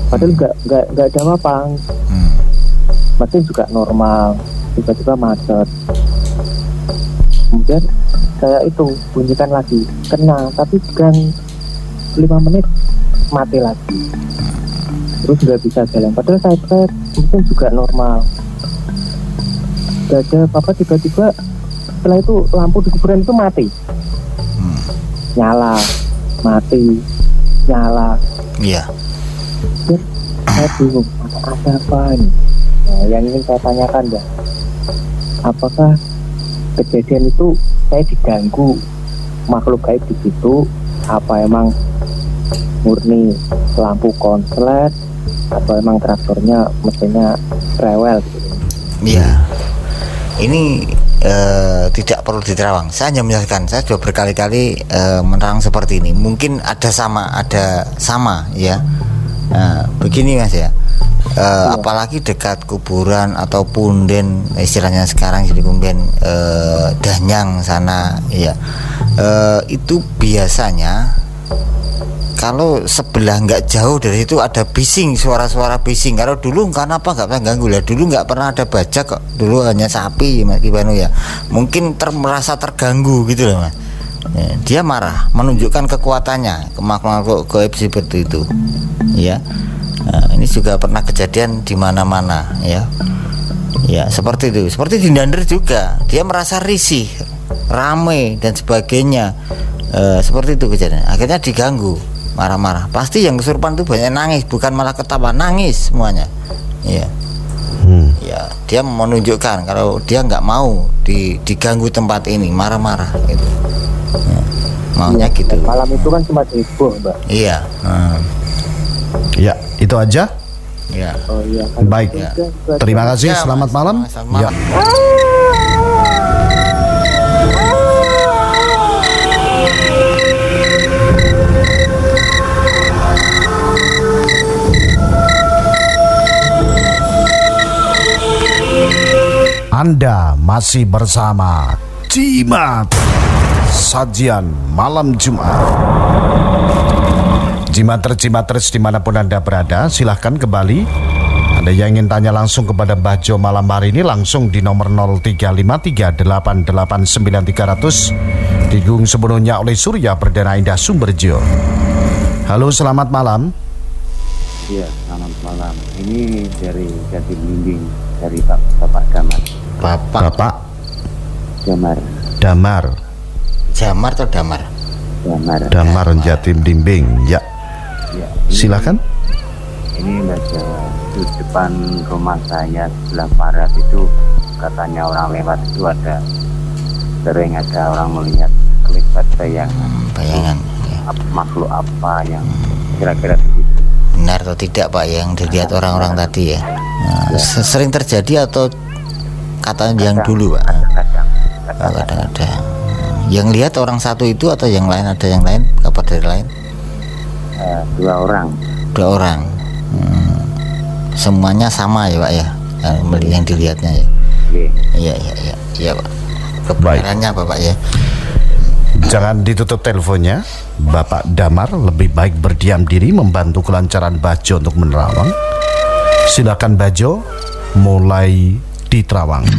Padahal nggak ada apa-apa, mesin juga normal, tiba-tiba macet. Kemudian saya itu bunyikan lagi, kena, tapi kan 5 menit mati lagi, terus nggak bisa jalan. Padahal saya mesin juga normal, gak ada apa-apa. Tiba-tiba setelah itu lampu di kuburan itu mati, nyala, mati, nyala. Iya. Dan saya bingung, ada apa ini? Nah, yang ingin saya tanyakan ya, apakah kejadian itu saya diganggu makhluk gaib di situ, apa emang murni lampu konslet, atau emang traktornya mesinnya rewel gitu? Iya. Ini tidak perlu diterawang. Saya hanya menjelaskan, saya sudah berkali-kali menerang seperti ini. Mungkin ada sama ya. Begini Mas ya. Apalagi dekat kuburan atau punden, istilahnya sekarang jadi punden Danyang sana ya. Itu biasanya kalau sebelah nggak jauh dari itu ada bising, suara-suara bising. Kalau dulu kenapa nggak pernah ganggu lah? Dulu nggak pernah ada bajak kok. Dulu hanya sapi Mas Kibanu ya. Mungkin merasa terganggu gitu loh Mas. Ya, dia marah, menunjukkan kekuatannya ke makhluk gaib seperti itu. Ya. Nah, ini juga pernah kejadian di mana-mana ya. Ya, seperti itu. Seperti di Dander juga. Dia merasa risih, rame dan sebagainya. Seperti itu kejadian. Akhirnya diganggu, marah-marah. Pasti yang kesurupan itu banyak nangis, bukan malah ketawa, nangis semuanya. Ya. Ya, dia menunjukkan kalau dia nggak mau diganggu tempat ini, marah-marah gitu. Ya. Maunya gitu. Malam itu kan cuma heboh, Mbak. Iya. Ya, itu aja. Ya. Oh iya. Baik. Ya. Terima kasih. Ya, Selamat malam. Selamat malam. Ya. Anda masih bersama Jimat Sajian Malam Jumat. Jimatres dimanapun Anda berada, silahkan kembali. Anda yang ingin tanya langsung kepada Mbah Jo malam hari ini, langsung di nomor 0353889300, digung sepenuhnya oleh Surya Perdana Indah Sumberjo. Halo, selamat malam. Iya, selamat malam. Ini dari Jati Belimbing, dari Bapak Damar. Bapak Damar. Damar. Jamar atau Damar? Damar Jatim Blimbing. Ya. Ya, Silakan. Ini baca di depan rumah saya sebelah barat itu, katanya orang lewat itu sering ada orang melihat kelihatan Bayangan. Ya. makhluk apa yang kira-kira begitu. Benar atau tidak Pak yang dilihat orang-orang tadi ya? Nah, sering terjadi atau kata yang dulu Pak? Kadang-kadang. Yang lihat orang satu itu atau yang lain, ada yang lain, kabar dari lain? 2 orang. 2 orang. Semuanya sama ya Pak ya, yang dilihatnya ya. Iya Pak. Kebenarannya Bapak ya. Jangan ditutup teleponnya, Bapak Damar. Lebih baik berdiam diri membantu kelancaran Bajo untuk menerawang. Silakan Bajo, mulai diterawang.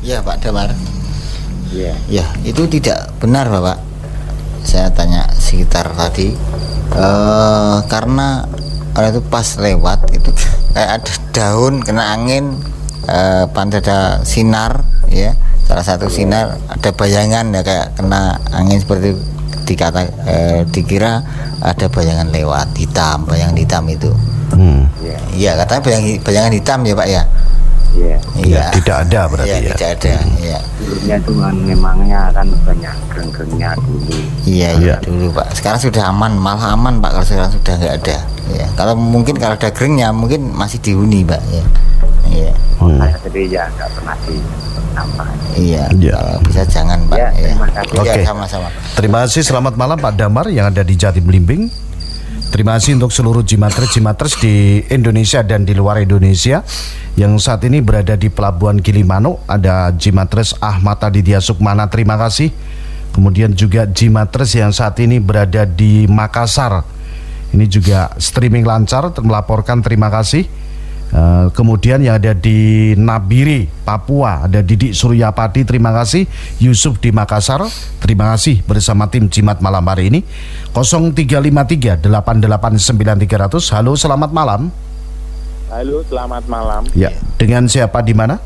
Ya Pak Damar. Iya. Ya itu tidak benar Bapak. Saya tanya sekitar tadi, karena orang itu pas lewat itu kayak ada daun kena angin, ada sinar ya, salah satu sinar ada bayangan ya, kayak kena angin seperti dikira ada bayangan lewat hitam, bayangan hitam itu. Iya katanya bayangan hitam ya Pak ya. Ya, tidak ada berarti ya. Tidak ada. Ya. Dulunya cuma memangnya kan banyak gereng-gerengnya dulu. Iya dulu Pak. Sekarang sudah aman, malah aman Pak kalau sekarang sudah nggak ada. Ya. Kalau kalau ada gerengnya mungkin masih dihuni Pak. Ya. Iya. Saya sendiri ya nggak pernah nampak. Iya. Kalau bisa jangan Pak. Ya, Ya. terima kasih. Oke. Sama-sama. Terima kasih. Selamat malam Pak Damar yang ada di Jatim Blimbing. Terima kasih untuk seluruh Jimatres di Indonesia dan di luar Indonesia yang saat ini berada di Pelabuhan Gilimanuk. Ada Jimatres Ahmad Aditya Sukmana, terima kasih. Kemudian juga Jimatres yang saat ini berada di Makassar, ini juga streaming lancar, melaporkan, terima kasih. Kemudian yang ada di Nabire, Papua, ada Didik Suryapati, terima kasih. Yusuf di Makassar, terima kasih bersama tim Jimat malam hari ini. 0353 889 300. Halo, selamat malam. Halo, selamat malam. Ya, dengan siapa di mana?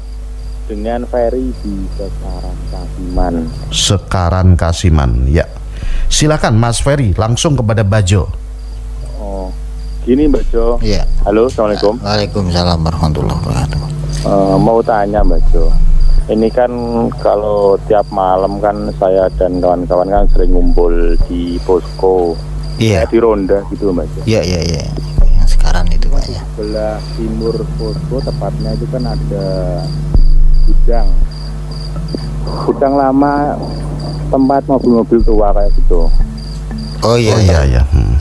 Dengan Ferry di Sekaran Kasiman. Sekaran Kasiman, ya. Silakan Mas Ferry, langsung kepada Bajo. Oh, gini Mbak Jo. Iya. Halo, assalamualaikum. Waalaikumsalam warahmatullahi wabarakatuh. Mau tanya Mbak Jo. Ini kan kalau tiap malam kan saya dan kawan-kawan kan sering ngumpul di posko. Iya. Di ronda gitu Mbak Jo. Iya. Yang sekarang itu Pak ya. Sebelah timur posko tepatnya itu kan ada gudang lama, tempat mobil-mobil tua kayak gitu. Oh iya.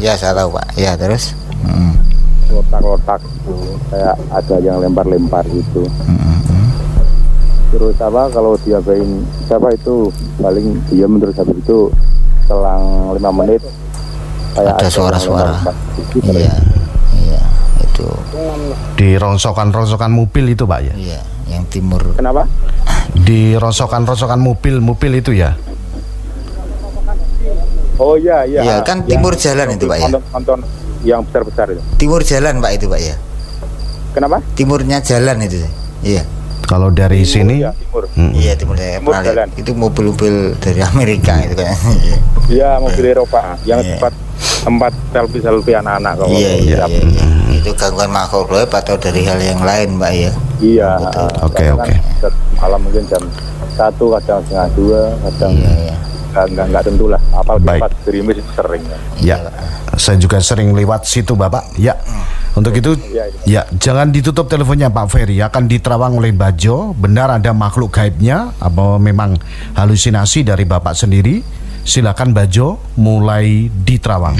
Ya saya tahu Pak. Ya terus. Lotak-lotak gitu, kayak ada yang lempar-lempar gitu. Terus kalau diapain siapa itu paling diam, terus habis itu selang 5 menit kayak ada suara-suara. Iya itu Di rongsokan mobil itu Pak ya? Iya, yang timur. Kenapa? Di rongsokan mobil itu ya? Oh iya. Iya kan timur jalan itu Pak ya? Nonton yang besar-besar itu. Timur jalan Pak itu Pak ya? Kenapa? Timurnya jalan itu. Iya. Kalau dari sini, ya, timur. Iya timur jalan. Itu mobil-mobil dari Amerika itu kan. Iya, mobil Eropa yang tempat selfie anak-anak kalau. Iya. Itu gangguan makhluk gaib atau dari hal yang lain Pak ya? Iya. Oke. Malam mungkin jam 1, kadang setengah 2, kadang nggak tentu lah. Apalagi pas gerimis itu sering. Ya, saya juga sering lewat situ Bapak. Ya. Untuk itu, ya jangan ditutup teleponnya Pak Ferry, akan diterawang oleh Bajo. Benar ada makhluk gaibnya, apa memang halusinasi dari Bapak sendiri? Silakan Bajo, mulai diterawang.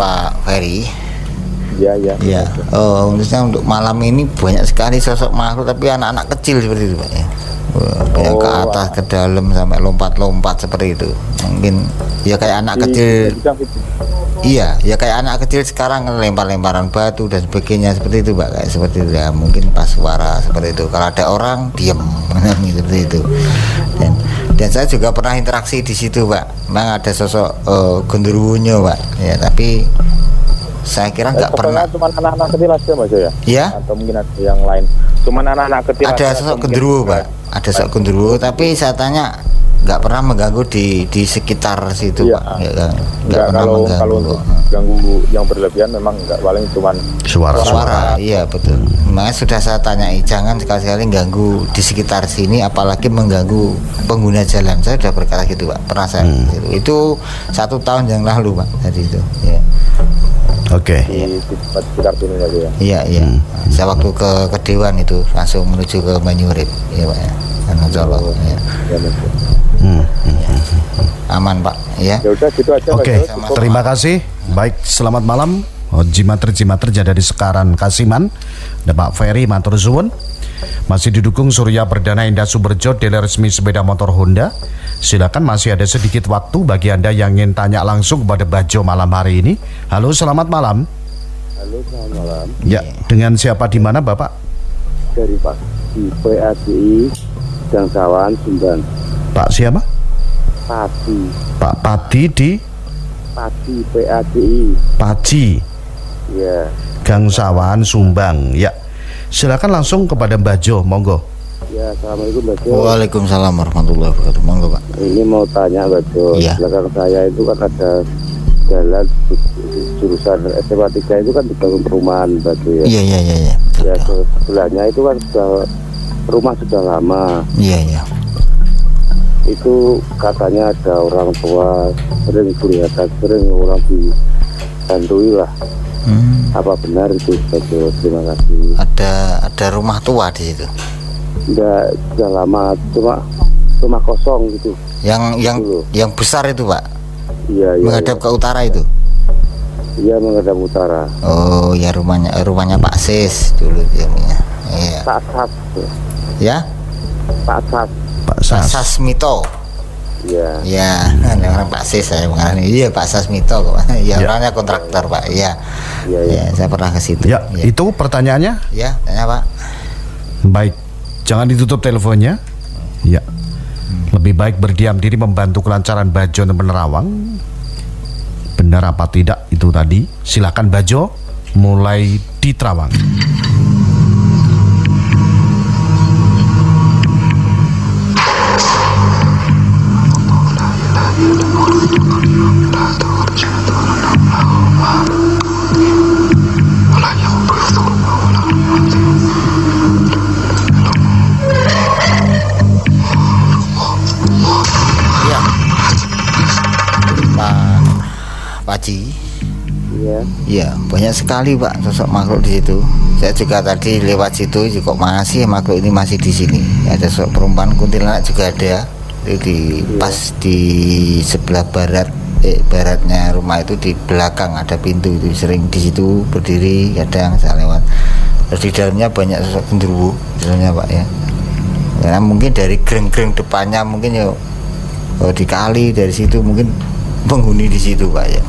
Pak Ferry. Ya. Khususnya untuk malam ini banyak sekali sosok makhluk, tapi anak-anak kecil seperti itu Pak ya. Banyak ke atas, ke dalam, sampai lompat-lompat seperti itu. Mungkin ya kayak anak kecil. Iya, ya kayak anak kecil sekarang lempar-lemparan batu dan sebagainya seperti itu Pak, kayak seperti itu ya. Mungkin pas suara seperti itu. Kalau ada orang diam seperti itu. Dan saya juga pernah interaksi di situ Pak. Memang ada sosok genderuwonya Pak. Ya, tapi saya kira nggak pernah. Cuma anak-anak kecil aja Mas ya? Iya. Atau mungkin ada yang lain. Cuma anak-anak kecil. Ada sosok genderuwo Pak. Ada sosok genderuwo, tapi saya tanya nggak pernah mengganggu di sekitar situ ya, Pak. Nggak pernah mengganggu. Kalau untuk ganggu yang berlebihan memang nggak, paling cuman suara. Iya betul. Makanya sudah saya tanyai, jangan sekali-kali ganggu di sekitar sini, apalagi mengganggu pengguna jalan. Saya sudah berkata gitu Pak. Pernah saya itu 1 tahun yang lalu Pak. Tadi itu. Ya. Oke. Di sekitar sini lagi ya. Iya. Saya waktu ke Dewan itu langsung menuju ke Banyurip, ya Pak. Karena Solo. Ya. Aman Pak, ya. Ya udah gitu aja. Oke. Terima kasih. Baik, selamat malam. Jimater jadi di Sekaran Kasiman. Ada Pak Ferry matur suwun. Masih didukung Surya Perdana Indah Suberjo, dealer resmi sepeda motor Honda. Silakan, masih ada sedikit waktu bagi Anda yang ingin tanya langsung kepada Bajo malam hari ini. Halo, selamat malam. Halo, selamat malam. Ya, dengan siapa di mana Bapak? Dari Pak di PADI Gangsawan Sumban. Pak siapa? Pati. Pak Pati di Pati PADI. Paci. Ya. Gangsawan Sumbang. Ya. Silakan langsung kepada Bajo, monggo. Ya, assalamualaikum Bajo. Waalaikumsalam warahmatullahi wabarakatuh. Monggo Pak. Ini mau tanya Bajo. Ya. Belakang saya itu kan ada jalan jurusan SMA 3 itu kan dibangun perumahan Bajo ya. Iya. Ya, sebelahnya itu kan rumah sudah lama. Iya. Itu katanya ada orang tua sering kelihatan, sering orang dibantui lah. Apa benar itu Bajo? Terima kasih. Ada rumah tua di situ. Enggak, sudah lama, cuma rumah kosong gitu. Yang besar itu Pak. Iya. Menghadap ke utara itu. Iya, menghadap utara. Oh ya, rumahnya Pak Sis dulu namanya. Iya. Pak Sas. Ya? Pak Pak Sasmito. Iya. Ya, orang Pak Sis saya mengalami. Iya, Pak Sasmito kok. Ya, orangnya kontraktor Pak. Iya. Ya, saya pernah ke situ. Ya, itu pertanyaannya? Ya, tanya Pak. Baik, jangan ditutup teleponnya. Ya. Lebih baik berdiam diri membantu kelancaran Bajo dan Penerawang. Benar apa tidak itu tadi? Silakan Bajo, mulai di Terawang. Paci. Iya, banyak sekali Pak sosok makhluk di situ. Saya juga tadi lewat situ juga masih makhluk ini masih di sini. Ada sosok perempuan kuntilanak juga ada. Itu pas di sebelah baratnya rumah itu, di belakang ada pintu itu, sering di situ berdiri, kadang saya lewat. Terus di dalamnya banyak sosok genderuwo misalnya Pak ya. Karena mungkin dari greng-greng depannya mungkin ya dikali dari situ mungkin penghuni di situ Pak ya.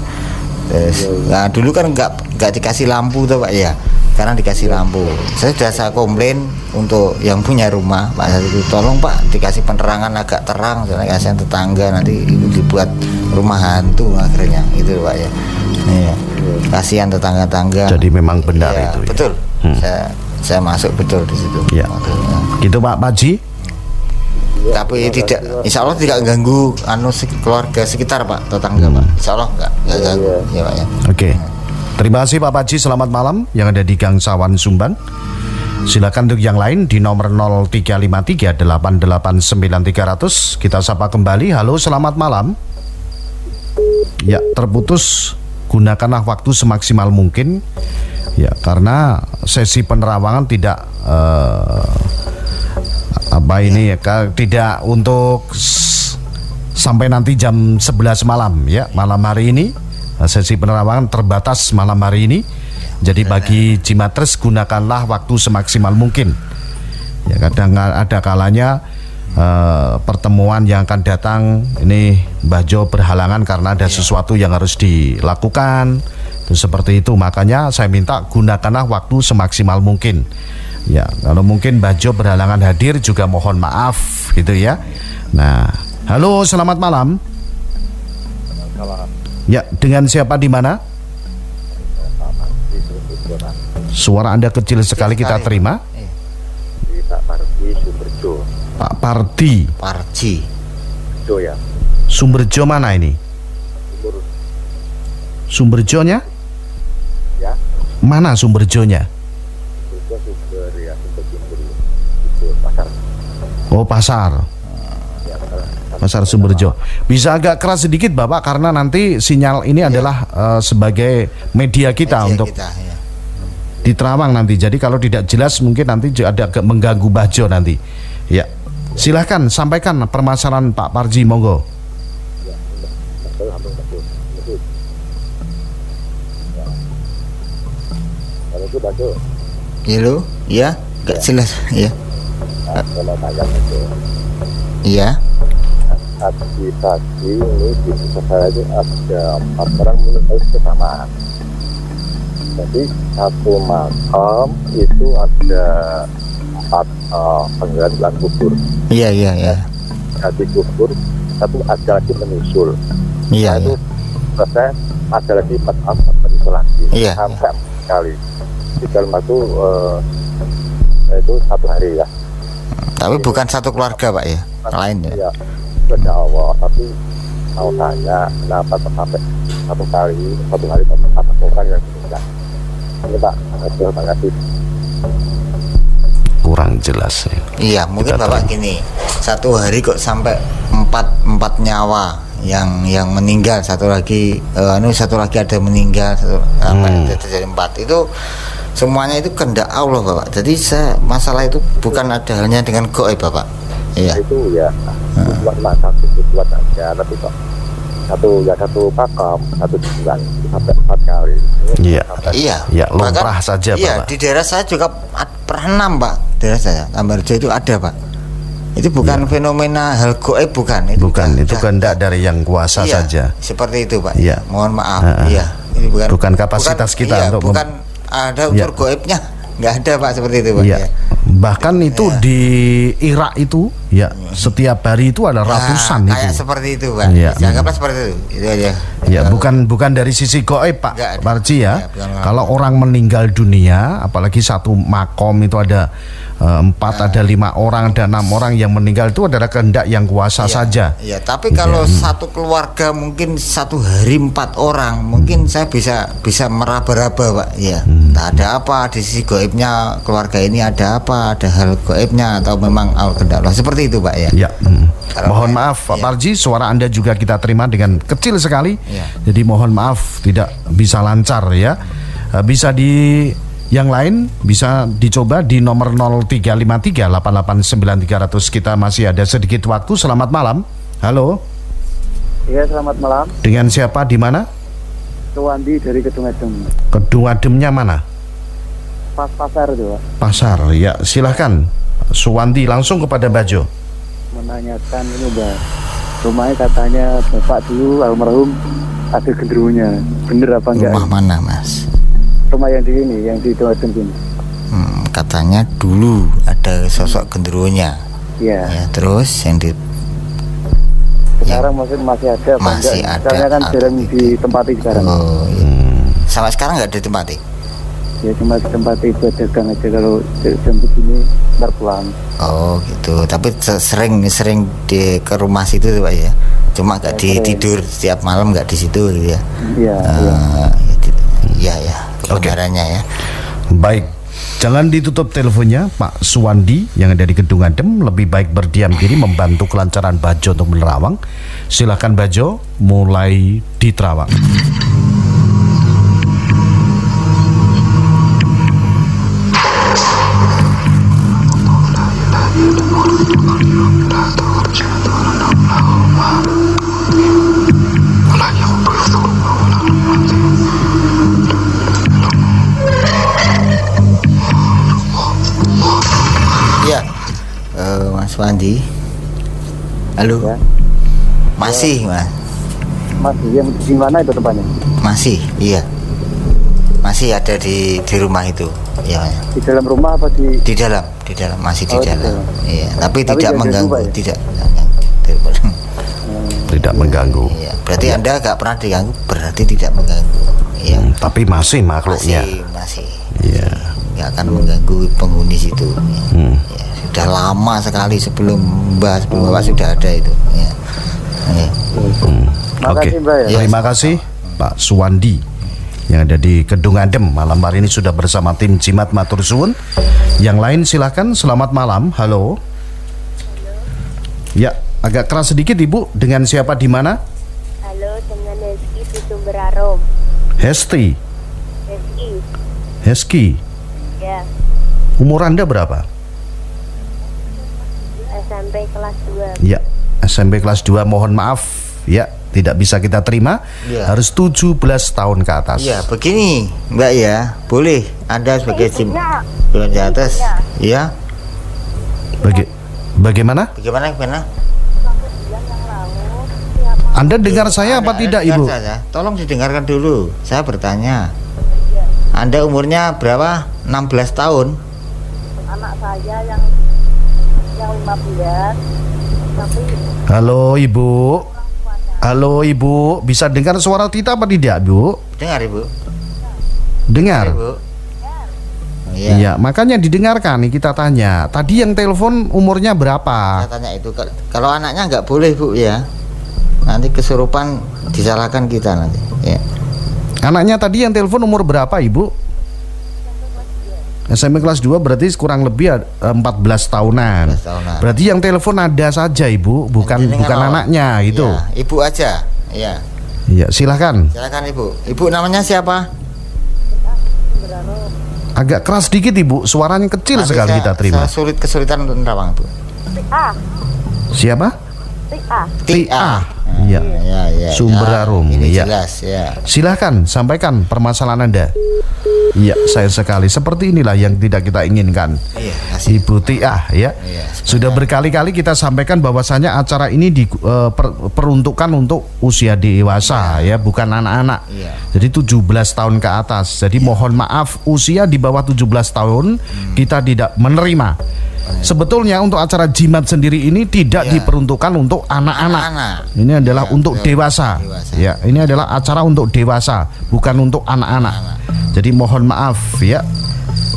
Nah dulu kan nggak dikasih lampu tuh Pak ya, sekarang dikasih lampu. Saya komplain untuk yang punya rumah Pak saat itu, tolong Pak dikasih penerangan agak terang, soalnya kasihan tetangga nanti itu dibuat rumah hantu akhirnya itu Pak ya. Iya. Kasihan tetangga-tangga. Jadi memang benar ya, itu. Ya? Betul. Saya masuk betul di situ. Ya. Gitu Pak Paji. Ya, tapi tidak, insya Allah tidak ganggu keluarga sekitar Pak, tetangga Pak. Insya Allah nggak ganggu ya Pak ya. Oke. Terima kasih Pak Paji, selamat malam yang ada di Gangsawan Sumbang. Silakan untuk yang lain di nomor 0353889300. Kita sapa kembali. Halo, selamat malam. Ya, terputus. Gunakanlah waktu semaksimal mungkin. Ya, karena sesi penerawangan tidak tidak untuk sampai nanti jam 11 malam ya, malam hari ini sesi penerawangan terbatas malam hari ini. Jadi bagi Cimatres, gunakanlah waktu semaksimal mungkin. Ya, kadang ada kalanya pertemuan yang akan datang ini Mbah Jo berhalangan karena ada sesuatu yang harus dilakukan. Seperti itu, makanya saya minta gunakanlah waktu semaksimal mungkin. Ya, kalau mungkin Mbah Jo berhalangan hadir juga mohon maaf gitu ya. Nah, halo, selamat malam. Ya, dengan siapa di mana? Suara Anda kecil sekali, kita terima. Pak Pardi Sumberjo. Pak Pardi. Parji. Jo ya. Sumberjo mana ini? Sumberjonya? Ya. Mana Sumberjonya? Sumber ya, Sumber itu pasar. Oh, pasar. Ya, Pasar Sumberjo. Bisa agak keras sedikit Bapak karena nanti sinyal ini adalah sebagai media kita untuk ya. di Terawang nanti. Jadi kalau tidak jelas mungkin nanti ada agak mengganggu Mbah Jo nanti. Ya. Silahkan sampaikan permasalahan Pak Parji, monggo. Halo, ya, gak jelas, ya. Iya. Aktivasi ini di desa saya itu ada 4 orang meninggal bersamaan. Jadi satu makam itu ada 4 kubur. Iya. Jadi kubur, satu ada lagi menyusul. Iya. Itu selesai, ada lagi 4 menyusul lagi. Iya. Sampai 4 kali. Di dalam itu 1 hari ya. Tapi bukan satu keluarga Pak ya, lain ya. Iya, beda Allah. Tapi mau tanya kenapa sampai 1 hari 4 orang yang meninggal. Ini Pak, terima kasih. Kurang jelas ya. Iya, mungkin Bapak gini, 1 hari kok sampai 4 nyawa yang meninggal, satu lagi ada meninggal, sampai terjadi 4. Itu semuanya itu kehendak Allah Bapak. Jadi masalah itu bukan ada halnya dengan gaib Bapak. Iya. Itu ya buat satu buat aja, tapi kok satu pakam 1 bulan sampai 4 kali. Iya, lumrah saja Iya, Bapak. di daerah saya juga pernah 6 Pak. Daerah saya Tambarjo itu ada Pak. Itu bukan fenomena hal gaib, bukan. Itu kehendak dari yang kuasa saja. Seperti itu Pak. Iya. Mohon maaf. Iya. Ini bukan kapasitas kita untuk bukan ada unsur gaibnya. Nggak ada Pak, seperti itu Pak. Iya. Bahkan itu di Irak itu ya setiap hari itu ada ratusan itu. Kayak seperti itu Pak. Iya. Anggaplah seperti itu. Itu aja. Ya, bukan dari sisi gaib Pak Parji ya. Kalau orang meninggal dunia, apalagi satu makom itu ada 4, ada 5 orang, ada 6 orang yang meninggal, itu adalah kehendak yang kuasa saja. Iya, tapi kalau satu keluarga mungkin 1 hari 4 orang, mungkin saya bisa meraba-raba Pak. Iya. Ada apa di sisi gaibnya keluarga ini, ada apa, ada hal gaibnya atau memang kehendak Allah, seperti itu Pak ya. Ya. Mohon maaf Pak Parji, suara Anda juga kita terima dengan kecil sekali. Jadi mohon maaf tidak bisa lancar ya. Bisa di yang lain bisa dicoba di nomor 0353 889 300. Kita masih ada sedikit waktu. Selamat malam. Halo. Iya, selamat malam. Dengan siapa, di mana? Suwandi dari Kedung Adem. Kedung Ademnya mana? Pasar itu Pak. Pasar. Ya, silahkan Suwandi langsung kepada Mbah Jo. Menanyakan ini Mbak, rumahnya katanya bapak dulu almarhum ada genderuwonya. Bener apa enggak? Rumah mana Mas? Rumah yang di sini, yang di Kedung Adem ini. Katanya dulu ada sosok genderuwonya. Iya. Ya, terus yang di sekarang mungkin masih ada. Masih ada. Karena kan jarang ditempati sekarang. Oh, iya. Sampai sekarang nggak ditempati? Ya cuma ditempati buat dagang aja, kalau jam begini ntar pulang. Oh gitu. Tapi sering ke rumah situ Pak ya. Cuma nggak tidur setiap malam, nggak di situ gitu ya. Iya. Iya. Kebenarannya ya. Baik. Jangan ditutup teleponnya Pak Suwandi yang ada di Kedung Adem. Lebih baik berdiam diri membantu kelancaran Mbah Jo untuk menerawang. Silakan Mbah Jo mulai di Terawang. Suandi. Halo. Ya. Masih, Mas. Masih yang di mana itu tempatnya? Masih, iya. Masih ada di rumah itu. Ya. Di dalam rumah apa di? Di dalam, masih di dalam. Iya, tapi tidak mengganggu, ya? tidak mengganggu. Iya, berarti Anda nggak pernah diganggu, berarti tidak mengganggu. Iya. Tapi masih makhluknya. Masih. Iya. Nggak akan mengganggu penghuni situ. Ya, sudah lama sekali sebelum Bapak sudah ada itu. Ya. Ya. Oke. Ya. Terima kasih Pak Suwandi yang ada di Kedung Adem. Malam hari ini sudah bersama tim Jimat Matur Suwun. Yang lain silakan. Selamat malam. Halo. Ya, agak keras sedikit Ibu. Dengan siapa di mana? Halo, dengan Hesti di Sumber Arom. Hesti. Heski. Ya. Umur Anda berapa? SMP kelas 2. Ya, SMP kelas 2. Mohon maaf ya, tidak bisa kita terima. Ya. Harus 17 tahun ke atas. Iya, begini Mbak ya. Boleh Anda sebagai jimat di atas. Ya. Bagaimana? Anda dengar saya apa tidak, Ibu? Tolong didengarkan dulu. Saya bertanya. Anda umurnya berapa? 16 tahun. Anak saya yang 15. Tapi Halo Ibu, bisa dengar suara kita apa tidak, Bu? Dengar, Ibu. Dengar. Iya, makanya didengarkan nih kita tanya. Tadi yang telepon umurnya berapa? Saya tanya itu. Kalau anaknya nggak boleh, Bu ya. Nanti kesurupan disalahkan kita nanti. Ya. Anaknya tadi yang telepon umur berapa, Ibu? SMP kelas 2 berarti kurang lebih 14 tahunan. Berarti yang telepon ada saja, Ibu, bukan anaknya itu. Ya, Ibu aja. Iya. Iya, silakan. Silakan Ibu. Ibu namanya siapa? Agak keras sedikit, Ibu. Suaranya kecil sekali kita terima. Saya kesulitan untuk nerawang, Bu. Siapa? Tia. Iya. Sumber Arum. Ini jelas ya. Silahkan sampaikan permasalahan Anda. Iya, saya sekali. Seperti inilah yang tidak kita inginkan. Iya, Ibu Tia ya. Iya, sudah berkali-kali kita sampaikan bahwasanya acara ini diperuntukkan untuk usia dewasa ya, bukan anak-anak. Iya. Jadi 17 tahun ke atas. Jadi mohon maaf, usia di bawah 17 tahun kita tidak menerima. Sebetulnya untuk acara jimat sendiri ini tidak diperuntukkan untuk anak-anak. Ini adalah untuk dewasa. Ya, ini adalah acara untuk dewasa, bukan untuk anak-anak. Jadi mohon maaf ya.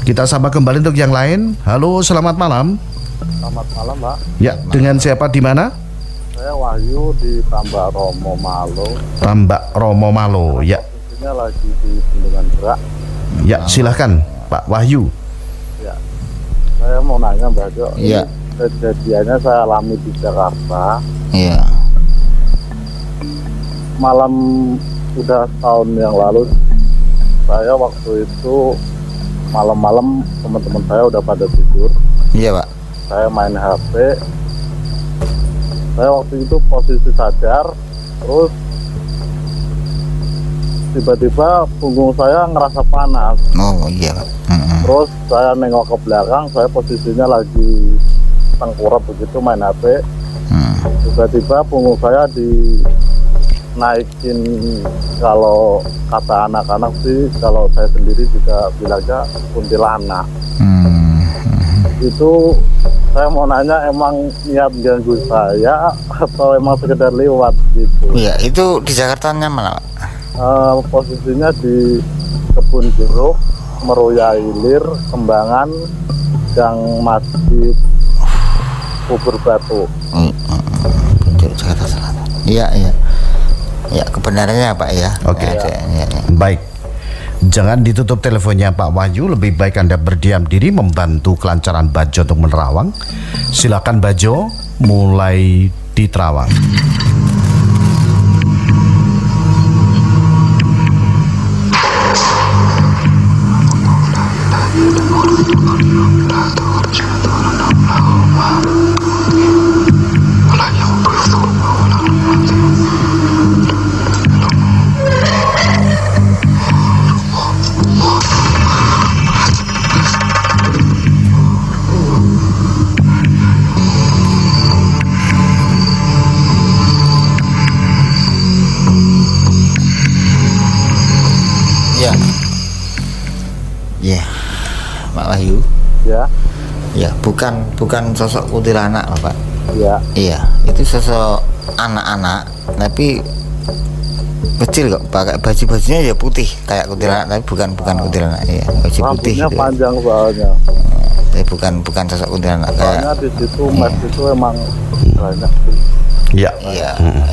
Kita sapa kembali untuk yang lain. Halo, selamat malam. Selamat malam, Pak. Ya, dengan siapa di mana? Saya Wahyu di Tambak Romo Malo. Tambak Romo Malo, ya. Posisinya lagi di Bendungan Berak. Ya, silahkan Pak Wahyu. Ya. Saya mau nanya Mbak Jo. Iya. Kejadiannya saya alami di Jakarta. Iya. Malam udah tahun yang lalu, saya waktu itu malam-malam teman-teman saya udah pada tidur. Iya, Pak. Saya main HP. Saya waktu itu posisi sadar, terus tiba-tiba punggung saya ngerasa panas. Oh iya, Pak. Terus saya nengok ke belakang, saya posisinya lagi tengkurap begitu main HP. Tiba-tiba punggung saya dinaikin, kalau kata anak-anak sih, kalau saya sendiri juga bilangnya kuntilanak. Itu saya mau nanya, emang niat ganggu saya atau emang sekedar lewat gitu? Iya, itu di Jakarta mana, Pak? Posisinya di Kebun Jeruk, Meruya Ilir, Kembangan, Gang Masjid, Kubur Batu. Jakarta Selatan. Iya. Ya, kebenarannya Pak ya. Oke. Ya. Baik. Jangan ditutup teleponnya Pak Wahyu. Lebih baik Anda berdiam diri membantu kelancaran Bajo untuk menerawang. Silakan Bajo, mulai diterawang. Ya, Pak Wahyu. Ya. Ya, bukan sosok kuntilanak, Bapak. Ya. Iya, itu sosok anak-anak, tapi kecil kok, pakai baju-bajunya ya putih kayak kuntilanak, tapi bukan kuntilanak. Iya, baju putih. Rambutnya gitu. panjang soalnya. Tapi bukan sosok kuntilanak kayak. Soalnya di situ mas itu emang banyak. Ya.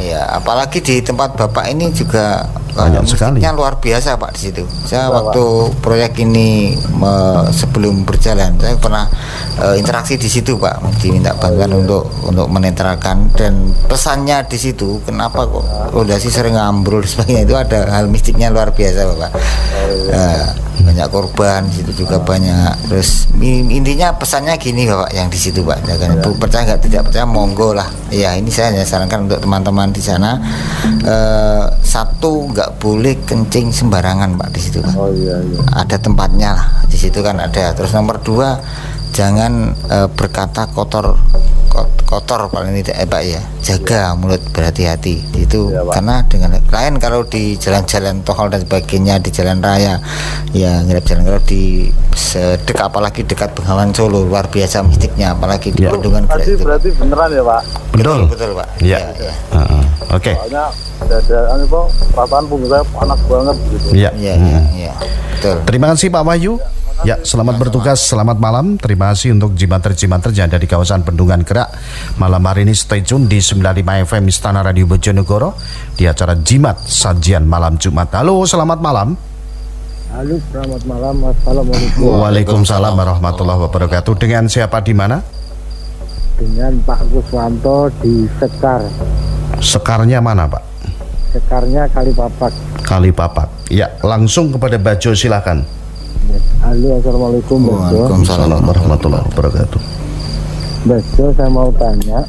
Iya, apalagi di tempat Bapak ini juga banyak sekali. musiknya luar biasa Pak di situ. Saya waktu proyek ini sebelum berjalan, saya pernah interaksi di situ Pak, diminta bantuan untuk menetralkan, dan pesannya di situ kenapa kok fondasi sering ambrol sebagainya, itu ada hal mistiknya luar biasa Bapak. Banyak korban di situ juga banyak. Terus intinya pesannya gini Bapak, yang di situ Pak, jangan percaya nggak, tidak percaya monggo lah. Ya, ini saya sarankan untuk teman-teman di sana, satu, nggak boleh kencing sembarangan Pak di situ Pak. Ada tempatnya lah di situ kan ada. Terus nomor 2, jangan berkata kotor paling tidak Pak ya, jaga mulut, berhati-hati itu ya, karena dengan lain kalau di jalan-jalan tol dan sebagainya, di jalan raya ya, nggak jalan, kalau di apalagi dekat Bengawan Solo, luar biasa mistiknya, apalagi di Bendungan berarti beneran ya Pak? Betul Pak. Ya. Oke. Soalnya ada perasaan punggung saya panas banget gitu. Iya. Betul. Terima kasih Pak Wahyu. Ya, selamat bertugas, selamat malam. Terima kasih untuk jimater-jimater yang ada di kawasan Bendungan Kerak. Malam hari ini stay tune di 95 FM Istana Radio Bojonegoro di acara Jimat Sajian Malam Jumat. Halo, selamat malam. Halo, selamat malam. Assalamualaikum. Waalaikumsalam warahmatullahi wabarakatuh. Dengan siapa di mana? Dengan Pak Kuswanto di Sekar. Sekarnya mana Pak? Sekarnya Kalipapak. Kalipapak. Ya, langsung kepada Bajo, silakan. Halo, assalamualaikum. Waalaikumsalam warahmatullahi wabarakatuh. Bajo, saya mau tanya,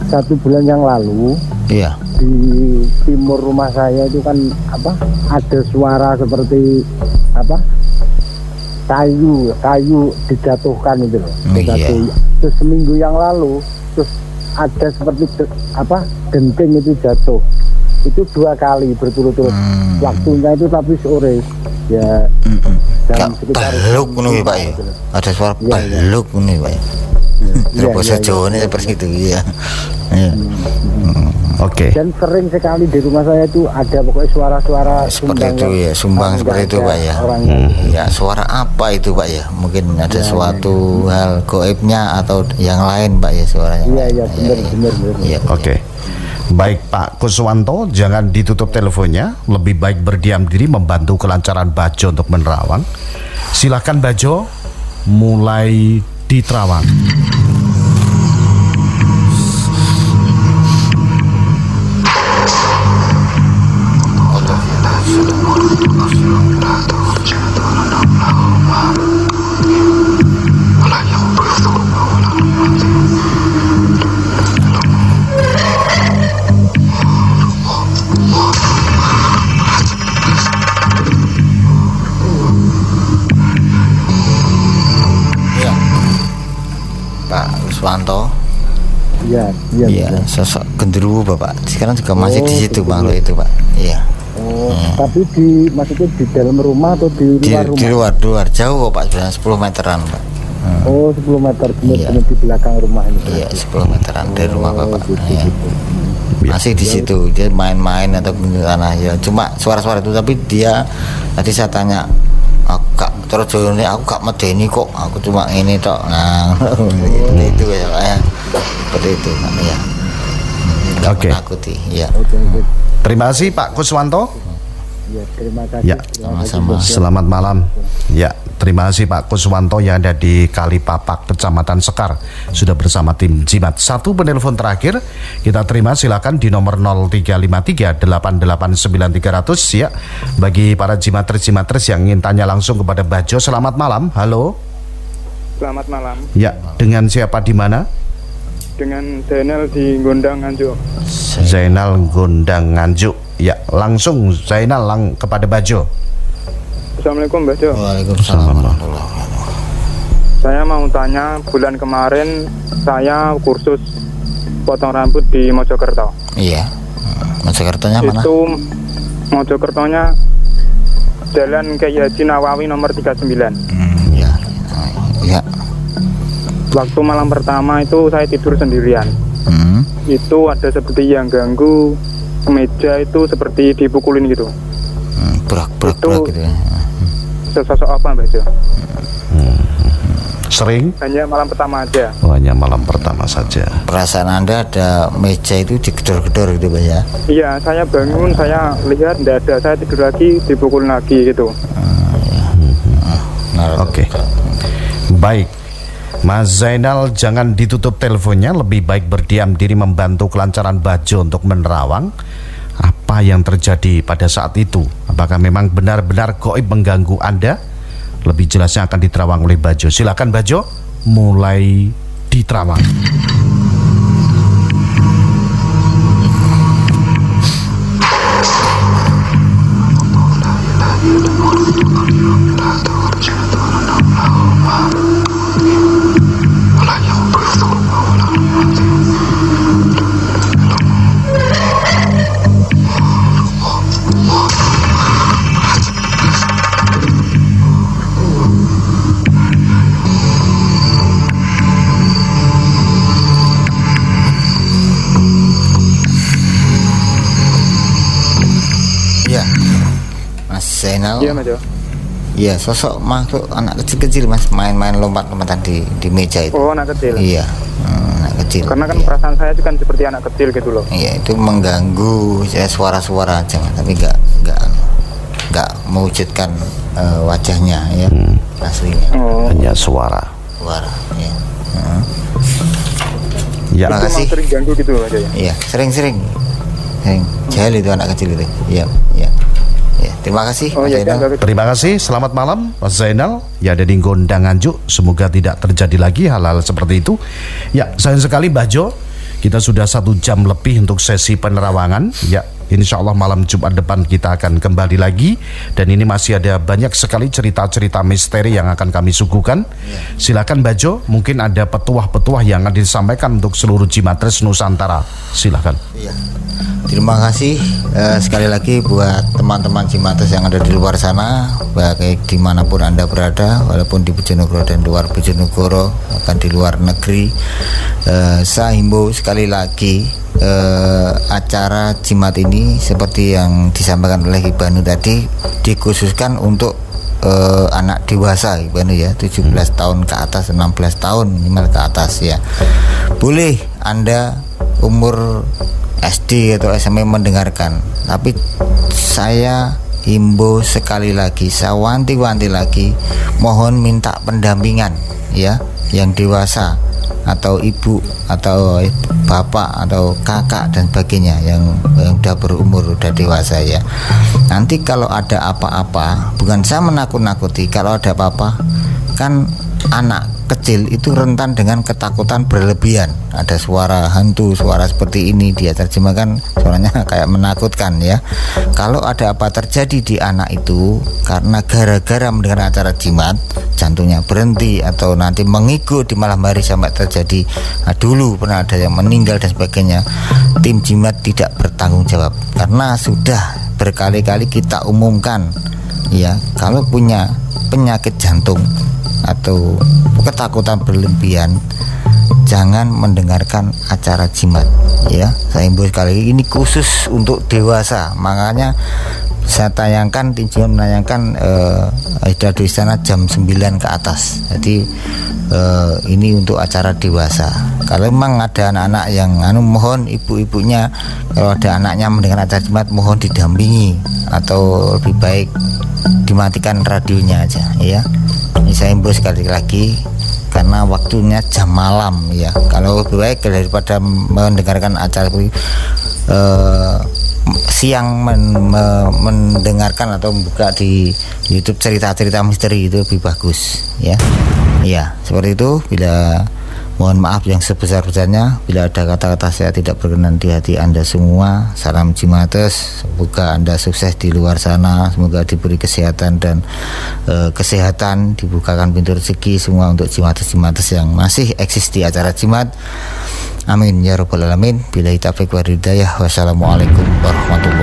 1 bulan yang lalu, iya, di timur rumah saya itu kan ada suara seperti kayu dijatuhkan itu loh. Terus seminggu yang lalu terus ada seperti genting itu jatuh. Itu 2 kali berturut-turut. Waktunya itu tapi sore. Ya, dalam sekitar baluk nih Pak ya. Ada suara baluk nih Pak. Terus bahasa Jawa ini seperti itu ya. Oke. Dan sering sekali di rumah saya itu ada pokoknya suara-suara seperti itu ya, sumbang seperti itu Pak ya. Ya, suara apa itu Pak ya? Mungkin ada suatu hal goibnya atau yang lain Pak ya suaranya. Iya, benar. Oke. Baik Pak Kuswanto, jangan ditutup teleponnya. Lebih baik berdiam diri membantu kelancaran Bajo untuk menerawang. Silakan Bajo, mulai diterawang. Kuswanto. Iya. Sosok genderuwo Bapak. Sekarang juga masih di situ Bang itu Pak. Iya. Tapi maksudnya di dalam rumah atau di luar rumah? Di luar jauh Pak, 10 meteran Pak. 10 meter benar di belakang rumah ini. Iya, 10 meteran dari rumah Bapak. Masih di situ, dia main-main atau tanah ya. Cuma suara-suara itu, tapi dia tadi saya tanya, Kak, terus ini aku gak medeni kok, aku cuma ini tok. Nah, itu ya Pak ya. Seperti itu Pak ya. Oke. Ya. Terima kasih Pak Kuswanto. Ya, terima kasih. Ya, sama-sama. Selamat malam. Ya, terima kasih Pak Kuswanto yang ada di Kalipapak, Kecamatan Sekar, sudah bersama tim Jimat. 1 penelpon terakhir kita terima, silakan di nomor 0353889300 ya. Bagi para jimatres yang ingin tanya langsung kepada Bajo, selamat malam. Halo. Selamat malam. Ya, dengan siapa di mana? Dengan Zainal di Gondang Nganjuk. Zainal Gondang Nganjuk. Ya, langsung Zainal kepada Bajo. Assalamualaikum Bajo. Waalaikumsalam. Saya mau tanya, bulan kemarin saya kursus potong rambut di Mojokerto. Iya. Mojokertonya mana? Itu Mojokertonya Jalan Kiai Haji Nawawi nomor 39. Ya. Waktu malam pertama itu saya tidur sendirian. Itu ada seperti yang ganggu, meja itu seperti dipukulin gitu. Berak gitu ya. Sesosok apa Mbak Jo? Sering? Hanya malam pertama aja. Oh, hanya malam pertama saja. Perasaan Anda ada meja itu digedor-gedor gitu Pak ya? Iya, saya bangun, saya lihat tidak ada, saya tidur lagi, dipukul lagi gitu. Oke. Baik. Mas Zainal, jangan ditutup teleponnya, lebih baik berdiam diri membantu kelancaran Bajo untuk menerawang apa yang terjadi pada saat itu. Apakah memang benar-benar gaib mengganggu Anda? Lebih jelasnya akan diterawang oleh Bajo. Silakan Bajo, mulai diterawang. Zainal. Iya Mas Jo. Iya, sosok makhluk anak kecil-kecil Mas, main-main lompat-lompatan di meja itu. Oh, anak kecil. Iya, anak kecil. Karena kan perasaan saya kan seperti anak kecil gitu loh. Iya, itu mengganggu ya, suara-suara aja, tapi nggak mewujudkan wajahnya ya, aslinya. Hanya suara. Ya. Ya. Terima kasih. Sering ganggu gitu aja ya. Iya, sering. Jahil itu anak kecil itu. Iya. Terima kasih. Terima kasih. Selamat malam Mas Zainal. Ya, dari Gondang Nganjuk. Semoga tidak terjadi lagi hal-hal seperti itu. Ya, sayang sekali Bajo, kita sudah 1 jam lebih untuk sesi penerawangan. Ya, insya Allah malam Jumat depan kita akan kembali lagi. Dan ini masih ada banyak sekali cerita-cerita misteri yang akan kami suguhkan. Silakan Bajo, mungkin ada petuah-petuah yang akan disampaikan untuk seluruh Jimatres Nusantara. Silakan. Iya. Terima kasih sekali lagi buat teman-teman Jimatres yang ada di luar sana, baik dimanapun Anda berada, walaupun di Bojonegoro dan luar Bojonegoro, bahkan di luar negeri. Saya himbau sekali lagi, acara Jimat ini seperti yang disampaikan oleh Ibanu tadi, dikhususkan untuk anak dewasa Ibanu ya, 17 tahun ke atas, 16 tahun minimal ke atas ya. Boleh Anda umur SD atau SMP mendengarkan, tapi saya himbau sekali lagi, saya wanti-wanti lagi, mohon minta pendampingan ya, yang dewasa atau ibu atau bapak atau kakak dan sebagainya yang udah berumur, udah dewasa ya. Nanti kalau ada apa-apa, bukan saya menakut-nakuti, kalau ada apa-apa kan anak kecil itu rentan dengan ketakutan berlebihan. Ada suara hantu, suara seperti ini, dia terjemahkan suaranya kayak menakutkan ya. Kalau ada apa terjadi di anak itu karena gara-gara mendengar acara jimat, jantungnya berhenti atau nanti mengikut di malam hari sampai terjadi, dulu pernah ada yang meninggal dan sebagainya, tim jimat tidak bertanggung jawab, karena sudah berkali-kali kita umumkan ya, kalau punya penyakit jantung atau ketakutan berlebihan, jangan mendengarkan acara jimat ya. Saya himbau sekali, ini khusus untuk dewasa, makanya saya tayangkan, tim jimat menayangkan Hidayah Istana jam 9 ke atas. Jadi ini untuk acara dewasa. Kalau memang ada anak-anak yang mohon ibu-ibunya, kalau ada anaknya mendengar acara jimat, mohon didampingi atau lebih baik dimatikan radionya aja ya. Ini saya himbau sekali lagi karena waktunya jam malam ya. Kalau lebih baik daripada mendengarkan acara siang mendengarkan atau membuka di YouTube cerita-cerita misteri, itu lebih bagus ya. Iya, seperti itu. Bila mohon maaf yang sebesar-besarnya bila ada kata-kata saya tidak berkenan di hati Anda semua. Salam Jimatres, semoga Anda sukses di luar sana, semoga diberi kesehatan dan kesehatan, dibukakan pintu rezeki semua untuk Jimatres yang masih eksis di acara jimat. Amin ya rabbal alamin. Billahi taufiq wal hidayah. Wassalamualaikum warahmatullahi